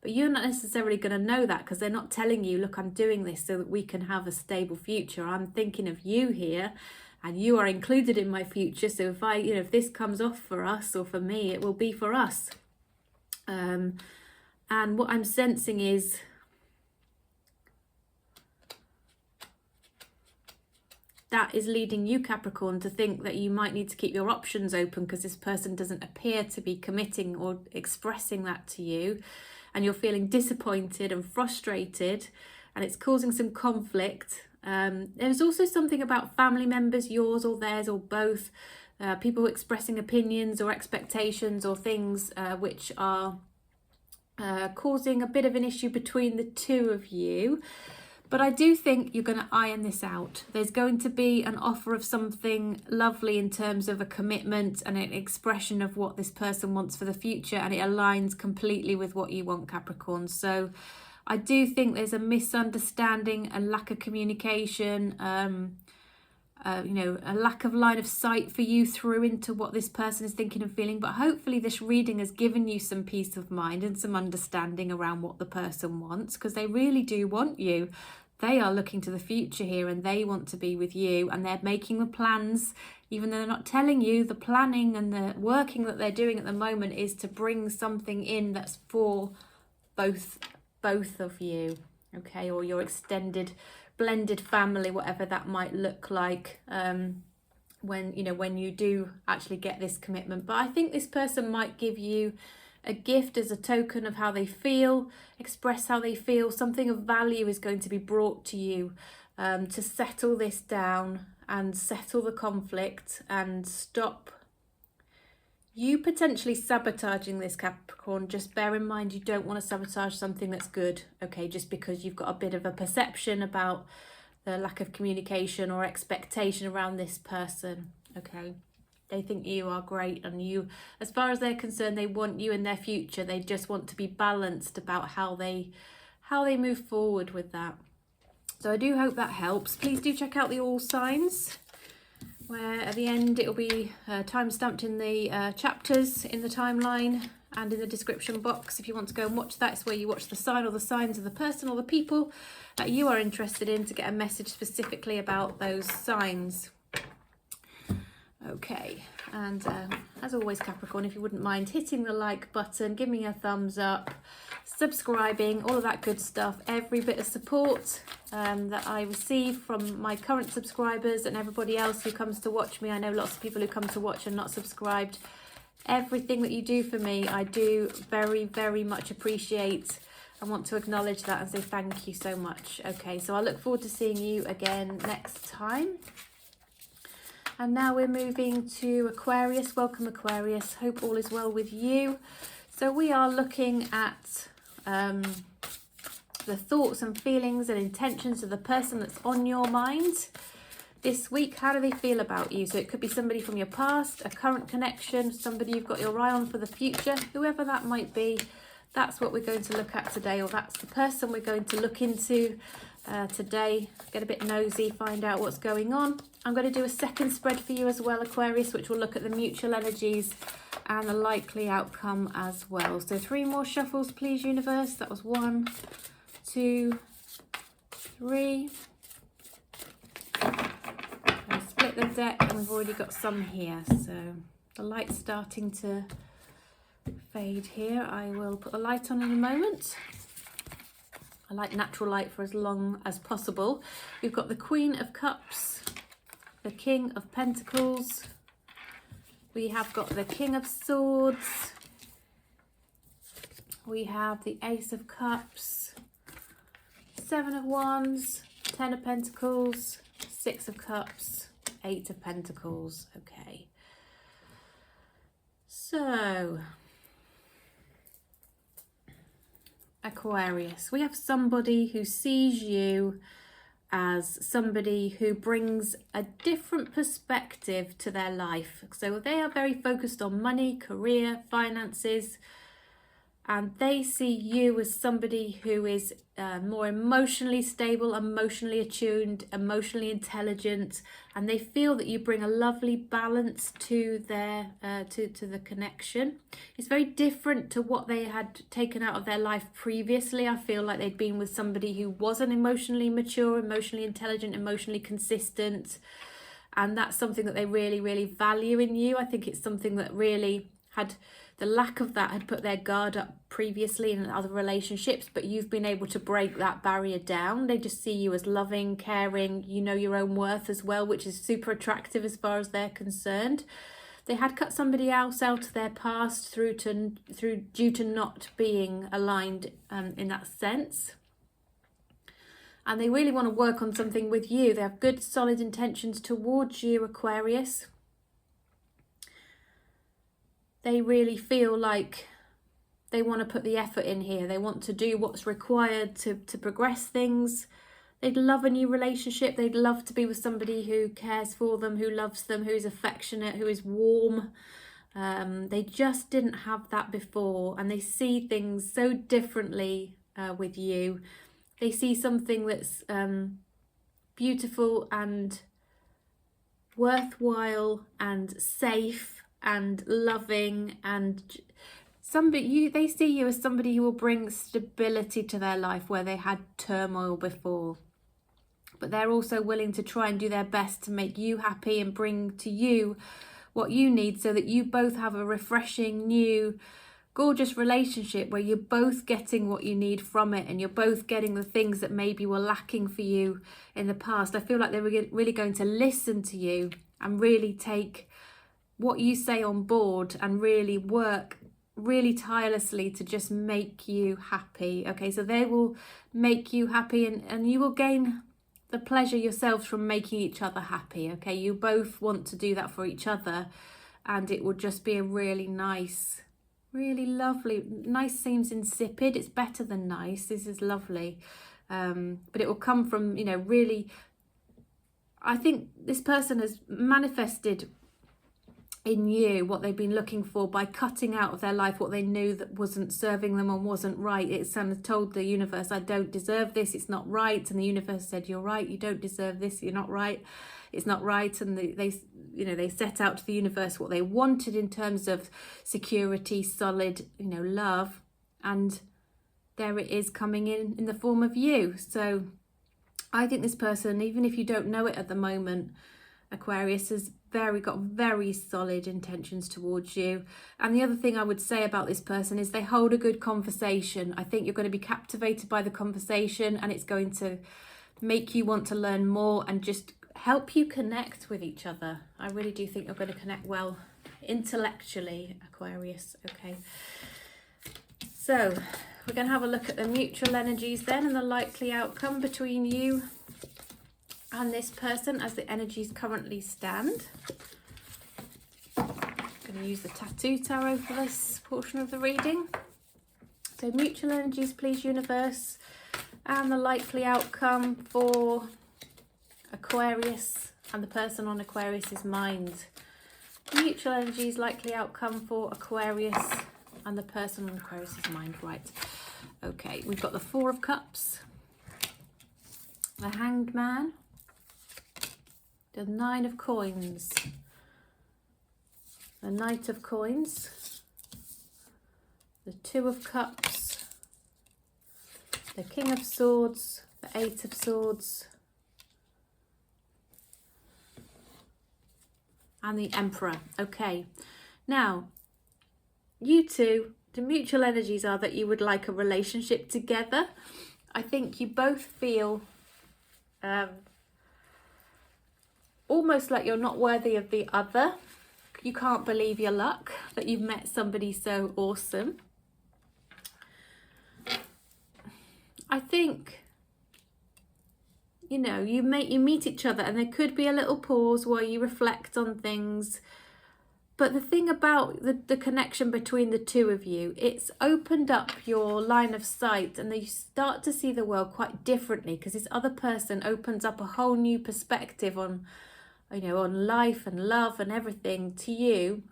But you're not necessarily going to know that, because they're not telling you, look, I'm doing this so that we can have a stable future. I'm thinking of you here, and you are included in my future. So if if this comes off for us or for me, it will be for us. And what I'm sensing is that is leading you, Capricorn, to think that you might need to keep your options open, because this person doesn't appear to be committing or expressing that to you, and you're feeling disappointed and frustrated, and it's causing some conflict. There's also something about family members, yours or theirs or both, people expressing opinions or expectations or things which are causing a bit of an issue between the two of you. But I do think you're going to iron this out. There's going to be an offer of something lovely in terms of a commitment and an expression of what this person wants for the future, and it aligns completely with what you want, Capricorn. So I do think there's a misunderstanding, a lack of communication, a lack of line of sight for you through into what this person is thinking and feeling. But hopefully this reading has given you some peace of mind and some understanding around what the person wants, because they really do want you. They are looking to the future here, and they want to be with you, and they're making the plans, even though they're not telling you. The planning and the working that they're doing at the moment is to bring something in that's for both of you, okay, or your extended blended family, whatever that might look like, when you do actually get this commitment. But I think this person might give you a gift as a token of how they feel, express how they feel. Something of value is going to be brought to you to settle this down and settle the conflict and stop you potentially sabotaging this, Capricorn. Just bear in mind, you don't want to sabotage something that's good, okay, just because you've got a bit of a perception about the lack of communication or expectation around this person, okay. They think you are great, and you, as far as they're concerned, they want you in their future. They just want to be balanced about how they move forward with that. So I do hope that helps. Please do check out the all signs, where at the end it'll be time stamped in the chapters in the timeline and in the description box. If you want to go and watch that, it's where you watch the sign or the signs of the person or the people that you are interested in to get a message specifically about those signs. Okay, and as always, Capricorn, if you wouldn't mind hitting the like button, give me a thumbs up, subscribing, all of that good stuff. Every bit of support that I receive from my current subscribers and everybody else who comes to watch me. I know lots of people who come to watch and not subscribed. Everything that you do for me, I do very, very much appreciate. I want to acknowledge that and say thank you so much. Okay, so I look forward to seeing you again next time. And now we're moving to Aquarius. Welcome, Aquarius. Hope all is well with you. So we are looking at the thoughts and feelings and intentions of the person that's on your mind this week. How do they feel about you? So it could be somebody from your past, a current connection, somebody you've got your eye on for the future, whoever that might be. That's what we're going to look at today, or that's the person we're going to look into today. Get a bit nosy, find out what's going on. I'm going to do a second spread for you as well, Aquarius, which will look at the mutual energies and the likely outcome as well. So 3 more shuffles, please, universe. That was 1, 2, 3. I'll split the deck, and we've already got some here. So the light's starting to fade here. I will put the light on in a moment. I like natural light for as long as possible. We've got the Queen of Cups, the King of Pentacles. We have got the King of Swords. We have the Ace of Cups, 7 of Wands, 10 of Pentacles, 6 of Cups, 8 of Pentacles. Okay. So, Aquarius, we have somebody who sees you as somebody who brings a different perspective to their life. So they are very focused on money, career, finances, and they see you as somebody who is more emotionally stable, emotionally attuned, emotionally intelligent, and they feel that you bring a lovely balance to their to the connection. It's very different to what they had taken out of their life previously. I feel like they'd been with somebody who wasn't emotionally mature, emotionally intelligent, emotionally consistent, and that's something that they really, really value in you. I think it's something that really had, the lack of that had put their guard up previously in other relationships, but you've been able to break that barrier down. They just see you as loving, caring, you know your own worth as well, which is super attractive as far as they're concerned. They had cut somebody else out of their past due to not being aligned in that sense. And they really want to work on something with you. They have good, solid intentions towards you, Aquarius. They really feel like they want to put the effort in here. They want to do what's required to progress things. They'd love a new relationship. They'd love to be with somebody who cares for them, who loves them, who is affectionate, who is warm. They just didn't have that before, and they see things so differently with you. They see something that's beautiful and worthwhile and safe and loving, and they see you as somebody who will bring stability to their life where they had turmoil before, but they're also willing to try and do their best to make you happy and bring to you what you need, so that you both have a refreshing, new, gorgeous relationship where you're both getting what you need from it, and you're both getting the things that maybe were lacking for you in the past. I feel like they were really going to listen to you and really take what you say on board and really work really tirelessly to just make you happy. Okay, so they will make you happy, and you will gain the pleasure yourselves from making each other happy. Okay, you both want to do that for each other, and it will just be a really nice, really lovely. Nice seems insipid. It's better than nice. This is lovely. But it will come from, you know, really, I think this person has manifested in you what they've been looking for by cutting out of their life what they knew that wasn't serving them and wasn't right. It's told the universe, I don't deserve this, it's not right. And the universe said, you're right, you don't deserve this, you're not right, it's not right. And they set out to the universe what they wanted in terms of security, solid, love, and there it is coming in the form of you. So I think this person, even if you don't know it at the moment, Aquarius, has got very solid intentions towards you. And the other thing I would say about this person is they hold a good conversation. I think you're going to be captivated by the conversation, and it's going to make you want to learn more and just help you connect with each other. I really do think you're going to connect well intellectually, Aquarius. Okay, so we're going to have a look at the mutual energies then and the likely outcome between you and this person as the energies currently stand. I'm going to use the Tattoo Tarot for this portion of the reading. So mutual energies, please, universe, and the likely outcome for Aquarius and the person on Aquarius's mind. Mutual energies, likely outcome for Aquarius and the person on Aquarius's mind, right? Okay, we've got the Four of Cups, the Hanged Man, the Nine of Coins, the Knight of Coins, the Two of Cups, the King of Swords, the Eight of Swords, and the Emperor. Okay, now you two, the mutual energies are that you would like a relationship together. I think you both feel almost like you're not worthy of the other. You can't believe your luck that you've met somebody so awesome. I think, you know, you meet each other and there could be a little pause while you reflect on things. But the thing about the connection between the two of you, it's opened up your line of sight and you start to see the world quite differently, because this other person opens up a whole new perspective on, you know, on life and love and everything to you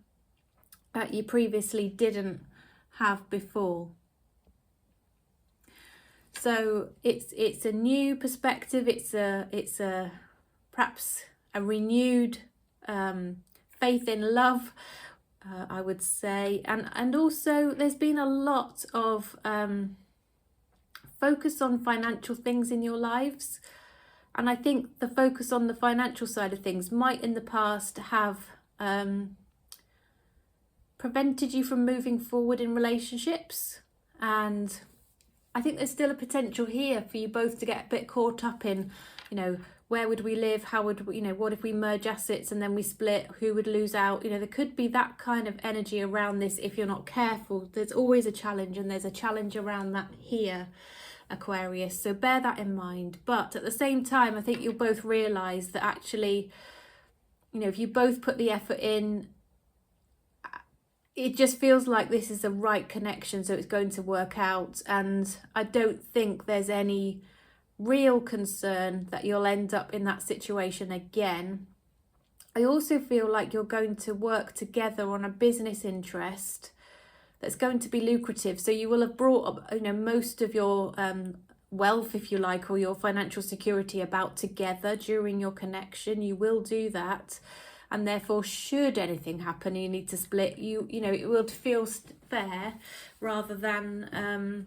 that you previously didn't have before. So it's a new perspective. It's a perhaps a renewed faith in love, I would say, and also there's been a lot of focus on financial things in your lives, and I think the focus on the financial side of things might in the past have prevented you from moving forward in relationships. And I think there's still a potential here for you both to get a bit caught up in, you know, where would we live? How would we, you know, what if we merge assets and then we split? Who would lose out? You know, there could be that kind of energy around this if you're not careful. There's always a challenge, and there's a challenge around that here, Aquarius. So bear that in mind. But at the same time, I think you'll both realise that actually, you know, if you both put the effort in, it just feels like this is the right connection, so it's going to work out. And I don't think there's any real concern that you'll end up in that situation again. I also feel like you're going to work together on a business interest that's going to be lucrative. So you will have brought up, you know, most of your wealth, if you like, or your financial security about together during your connection. You will do that. And therefore, should anything happen, you need to split, you know, it will feel fair rather than,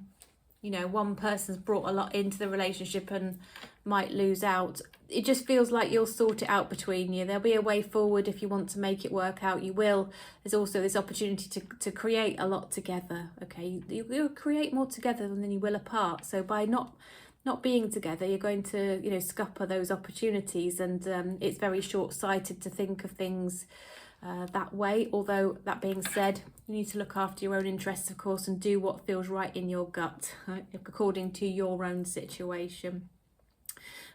you know, one person's brought a lot into the relationship and might lose out. It just feels like you'll sort it out between you. There'll be a way forward if you want to make it work out. You will. There's also this opportunity to create a lot together. Okay, you'll create more together than you will apart. So by not being together, you're going to, you know, scupper those opportunities, and it's very short-sighted to think of things that way. Although that being said, you need to look after your own interests, of course, and do what feels right in your gut, right, according to your own situation.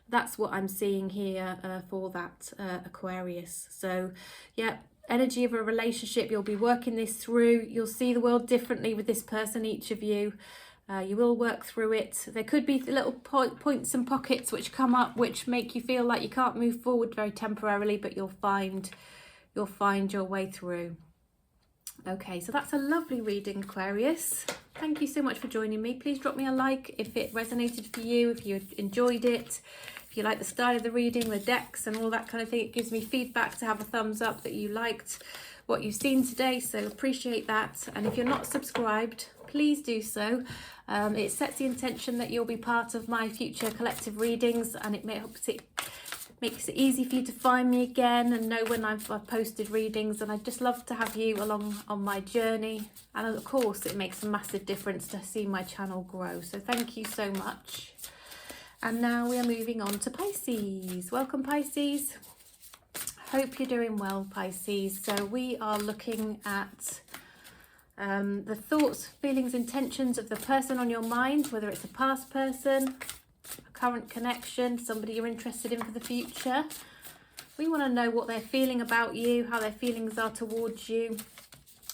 That's what I'm seeing here for that Aquarius. So yeah, energy of a relationship, you'll be working this through. You'll see the world differently with this person, each of you. You will work through it. There could be little points and pockets which come up which make you feel like you can't move forward very temporarily, but you'll find your way through. Okay, so that's a lovely reading, Aquarius. Thank you so much for joining me. Please drop me a like if it resonated for you, if you enjoyed it, if you like the style of the reading, the decks and all that kind of thing. It gives me feedback to have a thumbs up that you liked what you've seen today, so appreciate that. And if you're not subscribed, please do so. It sets the intention that you'll be part of my future collective readings, and it makes it easy for you to find me again and know when I've posted readings. And I'd just love to have you along on my journey, and of course it makes a massive difference to see my channel grow. So thank you so much. And now we are moving on to Pisces. Welcome, Pisces. Hope you're doing well, Pisces. So we are looking at the thoughts, feelings, intentions of the person on your mind, whether it's a past person, a current connection, somebody you're interested in for the future. We want to know what they're feeling about you, how their feelings are towards you,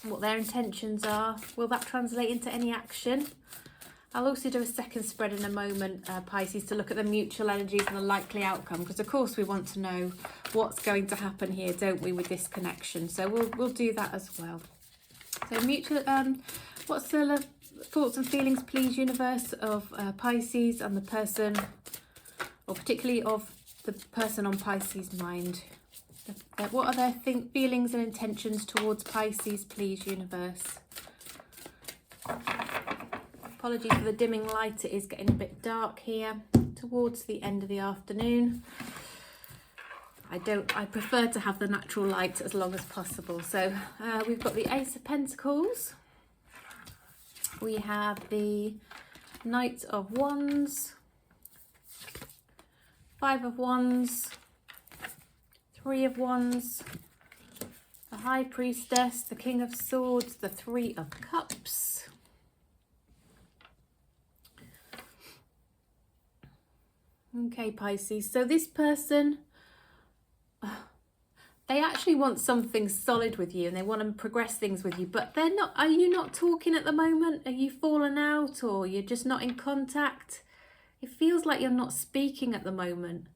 what their intentions are. Will that translate into any action? I'll also do a second spread in a moment, Pisces, to look at the mutual energies and the likely outcome, because of course we want to know what's going to happen here, don't we, with this connection? So we'll do that as well. So mutual, What's the thoughts and feelings, please, universe, of Pisces and the person, or particularly of the person on Pisces' mind? What are their feelings and intentions towards Pisces, please, universe? Apologies for the dimming light. It is getting a bit dark here towards the end of the afternoon. I prefer to have the natural light as long as possible. So we've got the Ace of Pentacles. We have the Knight of Wands, Five of Wands, Three of Wands, the High Priestess, the King of Swords, the Three of Cups. Okay, Pisces. So this person, they actually want something solid with you and they want to progress things with you, but they're not. Are you not talking at the moment? Are you fallen out, or you're just not in contact? It feels like you're not speaking at the moment.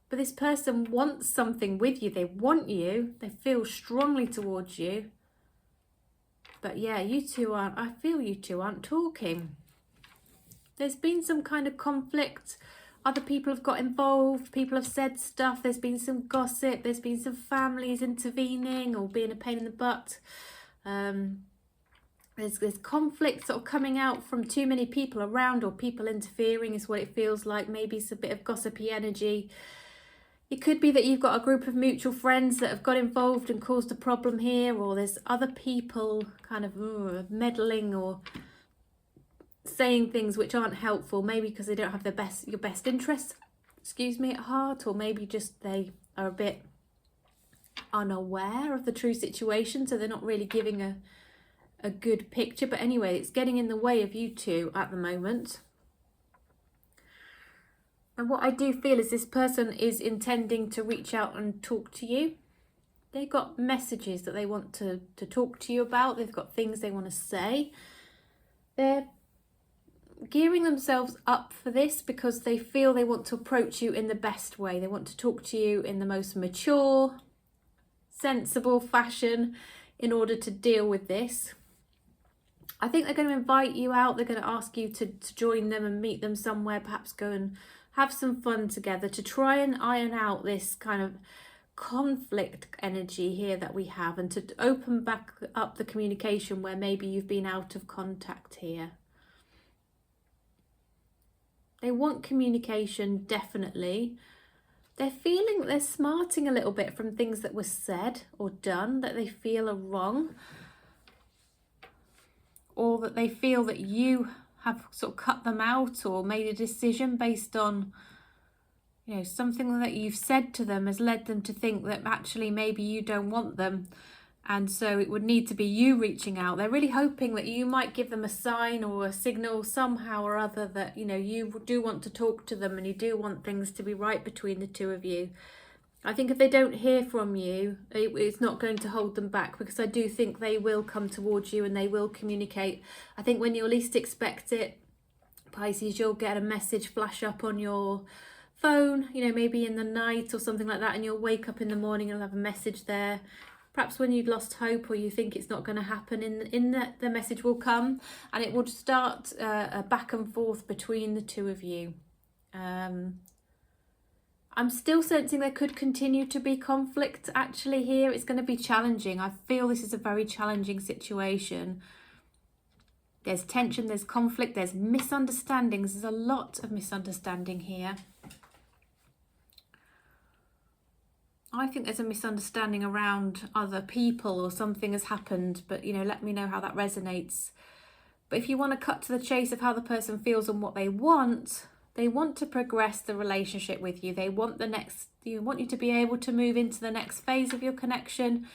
But this person wants something with you. They want you. They feel strongly towards you. But yeah, you two aren't. I feel you two aren't talking. There's been some kind of conflict. Other people have got involved, people have said stuff, there's been some gossip, there's been some families intervening or being a pain in the butt. There's conflict sort of coming out from too many people around, or people interfering is what it feels like. Maybe it's a bit of gossipy energy. It could be that you've got a group of mutual friends that have got involved and caused a problem here, or there's other people kind of meddling or saying things which aren't helpful, maybe because they don't have your best interests, at heart, or maybe just they are a bit unaware of the true situation, so they're not really giving a good picture. But anyway, it's getting in the way of you two at the moment. And what I do feel is this person is intending to reach out and talk to you. They've got messages that they want to talk to you about. They've got things they want to say. They're gearing themselves up for this because they feel they want to approach you in the best way. They want to talk to you in the most mature, sensible fashion in order to deal with this. I think they're going to invite you out. They're going to ask you to join them and meet them somewhere, perhaps go and have some fun together to try and iron out this kind of conflict energy here that we have, and to open back up the communication where maybe you've been out of contact here. They want communication, definitely. They're feeling they're smarting a little bit from things that were said or done that they feel are wrong, or that they feel that you have sort of cut them out or made a decision based on, you know, something that you've said to them has led them to think that actually maybe you don't want them. And so it would need to be you reaching out. They're really hoping that you might give them a sign or a signal somehow or other that, you know, you do want to talk to them and you do want things to be right between the two of you. I think if they don't hear from you, it's not going to hold them back, because I do think they will come towards you and they will communicate. I think when you least expect it, Pisces, you'll get a message flash up on your phone, you know, maybe in the night or something like that, and you'll wake up in the morning and you'll have a message there. Perhaps when you've lost hope or you think it's not going to happen, the message will come, and it will start a back and forth between the two of you. I'm still sensing there could continue to be conflict actually here. It's going to be challenging. I feel this is a very challenging situation. There's tension, there's conflict, there's misunderstandings. There's a lot of misunderstanding here. I think there's a misunderstanding around other people or something has happened, but, you know, let me know how that resonates. But if you want to cut to the chase of how the person feels and what they want to progress the relationship with you. They want want you to be able to move into the next phase of your connection.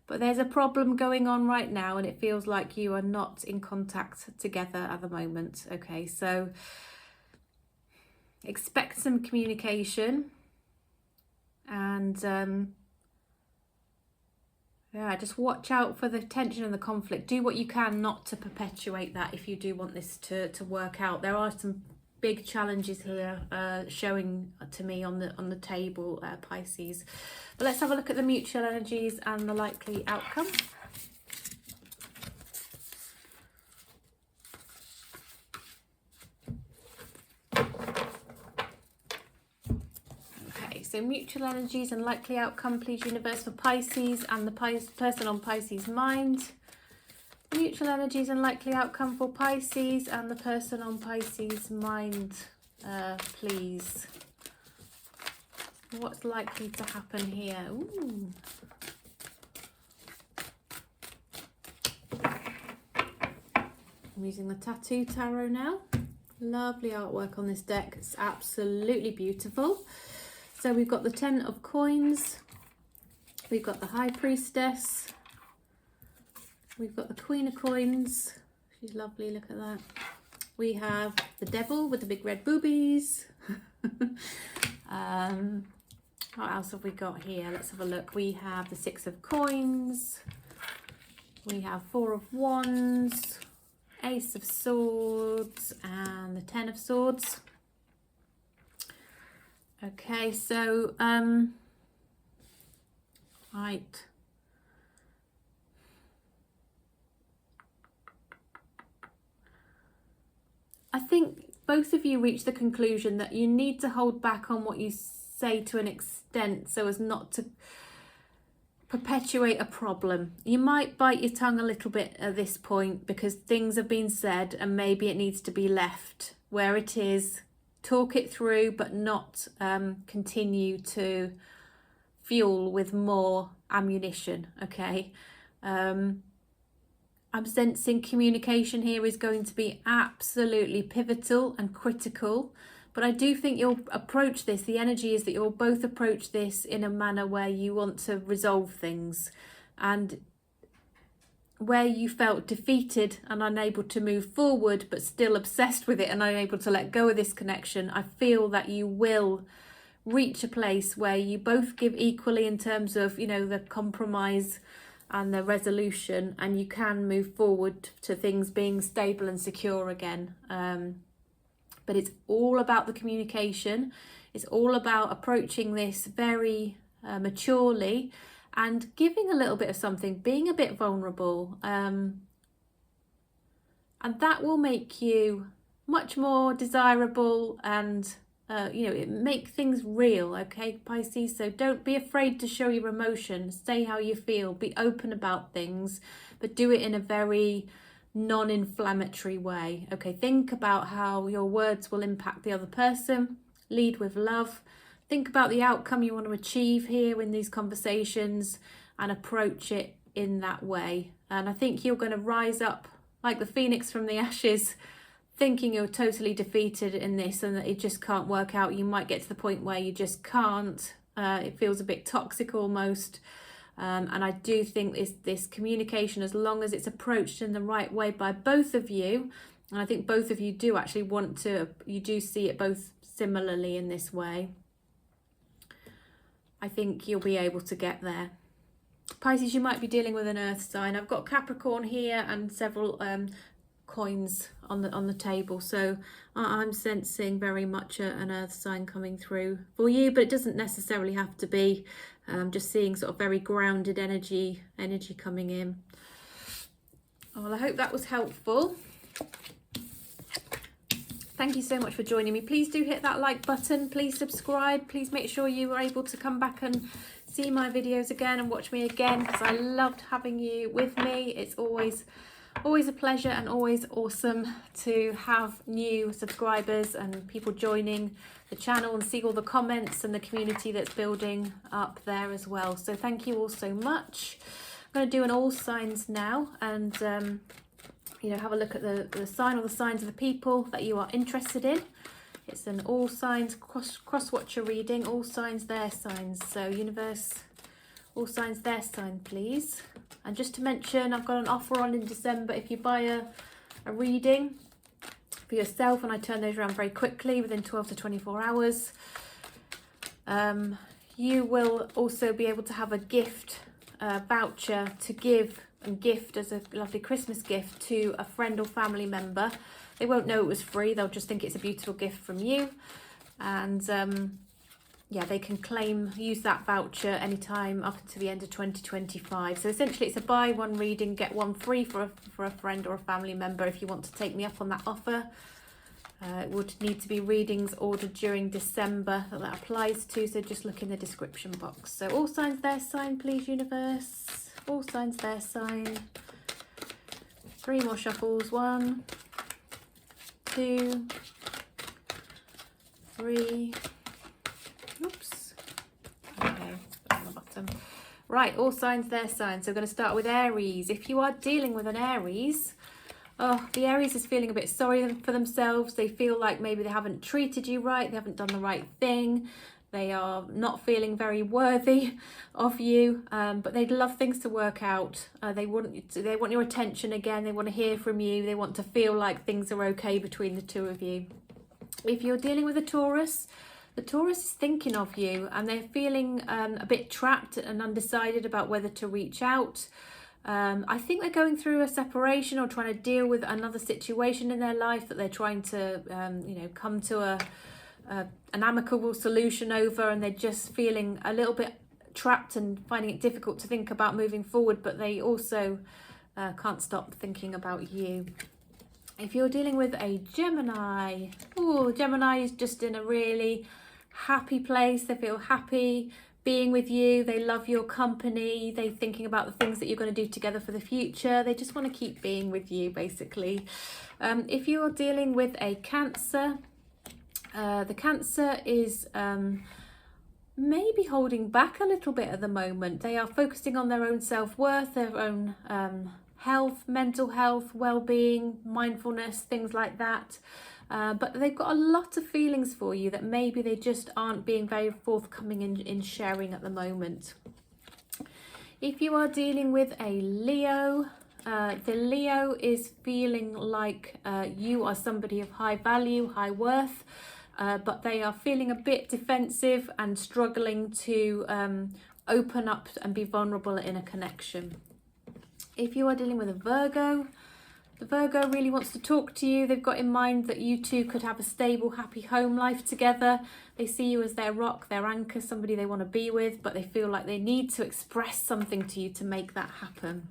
But there's a problem going on right now and it feels like you are not in contact together at the moment. Okay, so expect some communication. And yeah, just watch out for the tension and the conflict. Do what you can not to perpetuate that if you do want this to work out. There are some big challenges here showing to me on the table, Pisces. But let's have a look at the mutual energies and the likely outcome. So mutual energies and likely outcome, please, universe, for Pisces and the person on Pisces' mind. Mutual energies and likely outcome for Pisces and the person on Pisces' mind, please. What's likely to happen here? Ooh. I'm using the Tattoo Tarot now. Lovely artwork on this deck. It's absolutely beautiful. So we've got the 10 of Coins. We've got the High Priestess. We've got the Queen of Coins. She's lovely, look at that. We have the Devil with the big red boobies. What else have we got here? Let's have a look. We have the 6 of Coins. We have 4 of Wands, Ace of Swords, and the 10 of Swords. Okay, so, right. I think both of you reach the conclusion that you need to hold back on what you say to an extent so as not to perpetuate a problem. You might bite your tongue a little bit at this point because things have been said and maybe it needs to be left where it is. Talk it through, but not continue to fuel with more ammunition, okay? I'm sensing communication here is going to be absolutely pivotal and critical, but I do think you'll approach this, the energy is that you'll both approach this in a manner where you want to resolve things, and where you felt defeated and unable to move forward, but still obsessed with it and unable to let go of this connection, I feel that you will reach a place where you both give equally in terms of, you know, the compromise and the resolution, and you can move forward to things being stable and secure again. But it's all about the communication. It's all about approaching this very maturely and giving a little bit of something, being a bit vulnerable. And that will make you much more desirable and you know, it make things real, okay, Pisces? So don't be afraid to show your emotions, say how you feel, be open about things, but do it in a very non-inflammatory way, okay? Think about how your words will impact the other person, lead with love, think about the outcome you want to achieve here in these conversations and approach it in that way. And I think you're going to rise up like the phoenix from the ashes, thinking you're totally defeated in this and that it just can't work out. You might get to the point where you just can't. It feels a bit toxic almost. And I do think this communication, as long as it's approached in the right way by both of you, and I think both of you do actually want to, you do see it both similarly in this way, I think you'll be able to get there. Pisces, you might be dealing with an earth sign. I've got Capricorn here and several coins on the table, so I'm sensing very much an earth sign coming through for you, but it doesn't necessarily have to be. Just seeing sort of very grounded energy coming in. Oh, well, I hope that was helpful. Thank you so much for joining me. Please do hit that like button, please subscribe, please make sure you are able to come back and see my videos again and watch me again, because I loved having you with me. It's always a pleasure and always awesome to have new subscribers and people joining the channel and see all the comments and the community that's building up there as well. So thank you all so much. I'm going to do an all signs now and you know, have a look at the sign or the signs of the people that you are interested in. It's an all signs cross-watcher reading, all signs, their signs. So universe, all signs, their sign, please. And just to mention, I've got an offer on in December. If you buy a reading for yourself, and I turn those around very quickly within 12 to 24 hours, you will also be able to have a gift voucher to give and gift as a lovely Christmas gift to a friend or family member. They won't know it was free, they'll just think it's a beautiful gift from you. And yeah, they can use that voucher anytime up to the end of 2025. So essentially it's a buy one reading, get one free for a friend or a family member if you want to take me up on that offer. It would need to be readings ordered during December that applies to, so just look in the description box. So all signs their sign, please, universe. All signs their sign. 3 more shuffles. 1, 2, 3. Oops. Okay, on the bottom. Right, all signs their sign. So we're going to start with Aries. If you are dealing with an Aries, the Aries is feeling a bit sorry for themselves. They feel like maybe they haven't treated you right, they haven't done the right thing, they are not feeling very worthy of you, but they'd love things to work out. They want your attention again, they want to hear from you, they want to feel like things are okay between the two of you. If you're dealing with a Taurus, the Taurus is thinking of you and they're feeling a bit trapped and undecided about whether to reach out. I think they're going through a separation or trying to deal with another situation in their life that they're trying to, come to an amicable solution over, and they're just feeling a little bit trapped and finding it difficult to think about moving forward, but they also can't stop thinking about you. If you're dealing with a Gemini, Gemini is just in a really happy place. They feel happy being with you, they love your company, they're thinking about the things that you're going to do together for the future, they just want to keep being with you, basically. If you're dealing with a Cancer, the Cancer is maybe holding back a little bit at the moment. They are focusing on their own self-worth, their own health, mental health, well-being, mindfulness, things like that. But they've got a lot of feelings for you that maybe they just aren't being very forthcoming in sharing at the moment. If you are dealing with a Leo, the Leo is feeling like you are somebody of high value, high worth, but they are feeling a bit defensive and struggling to open up and be vulnerable in a connection. If you are dealing with a Virgo, the Virgo really wants to talk to you. They've got in mind that you two could have a stable, happy home life together. They see you as their rock, their anchor, somebody they want to be with, but they feel like they need to express something to you to make that happen.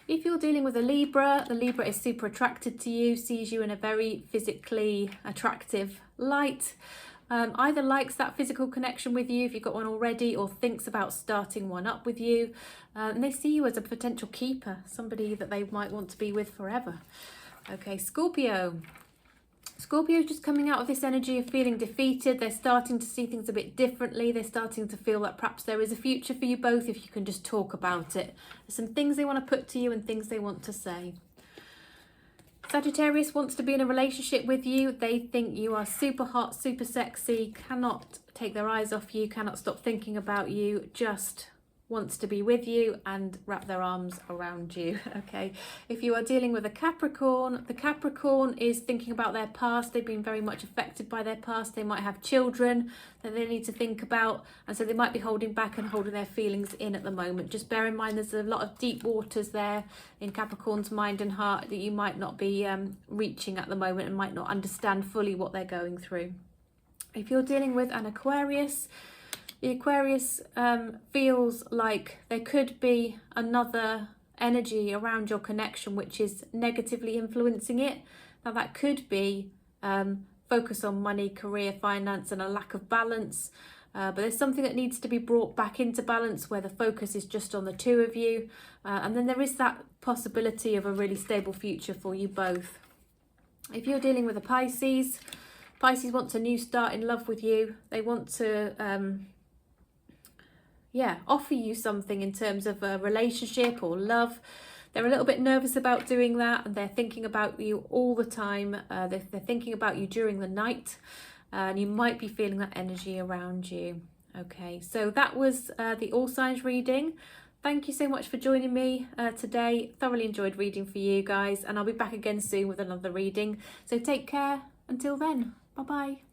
If you're dealing with a Libra, the Libra is super attracted to you, sees you in a very physically attractive light. Either likes that physical connection with you if you've got one already, or thinks about starting one up with you. And they see you as a potential keeper, somebody that they might want to be with forever. Okay, Scorpio. Scorpio is just coming out of this energy of feeling defeated. They're starting to see things a bit differently. They're starting to feel that perhaps there is a future for you both if you can just talk about it. There's some things they want to put to you and things they want to say. Sagittarius wants to be in a relationship with you. They think you are super hot, super sexy, cannot take their eyes off you, cannot stop thinking about you, just wants to be with you and wrap their arms around you. Okay, if you are dealing with a Capricorn, the Capricorn is thinking about their past. They've been very much affected by their past. They might have children that they need to think about, and so they might be holding back and holding their feelings in at the moment. Just bear in mind there's a lot of deep waters there in Capricorn's mind and heart that you might not be reaching at the moment and might not understand fully what they're going through. If you're dealing with an Aquarius, the Aquarius feels like there could be another energy around your connection which is negatively influencing it. Now that could be focus on money, career, finance, and a lack of balance. But there's something that needs to be brought back into balance where the focus is just on the two of you. And then there is that possibility of a really stable future for you both. If you're dealing with a Pisces, Pisces wants a new start in love with you. They want to offer you something in terms of a relationship or love. They're a little bit nervous about doing that, and they're thinking about you all the time. They're thinking about you during the night, and you might be feeling that energy around you. Okay, so that was the All Signs reading. Thank you so much for joining me today. Thoroughly enjoyed reading for you guys, and I'll be back again soon with another reading. So take care until then. Bye-bye.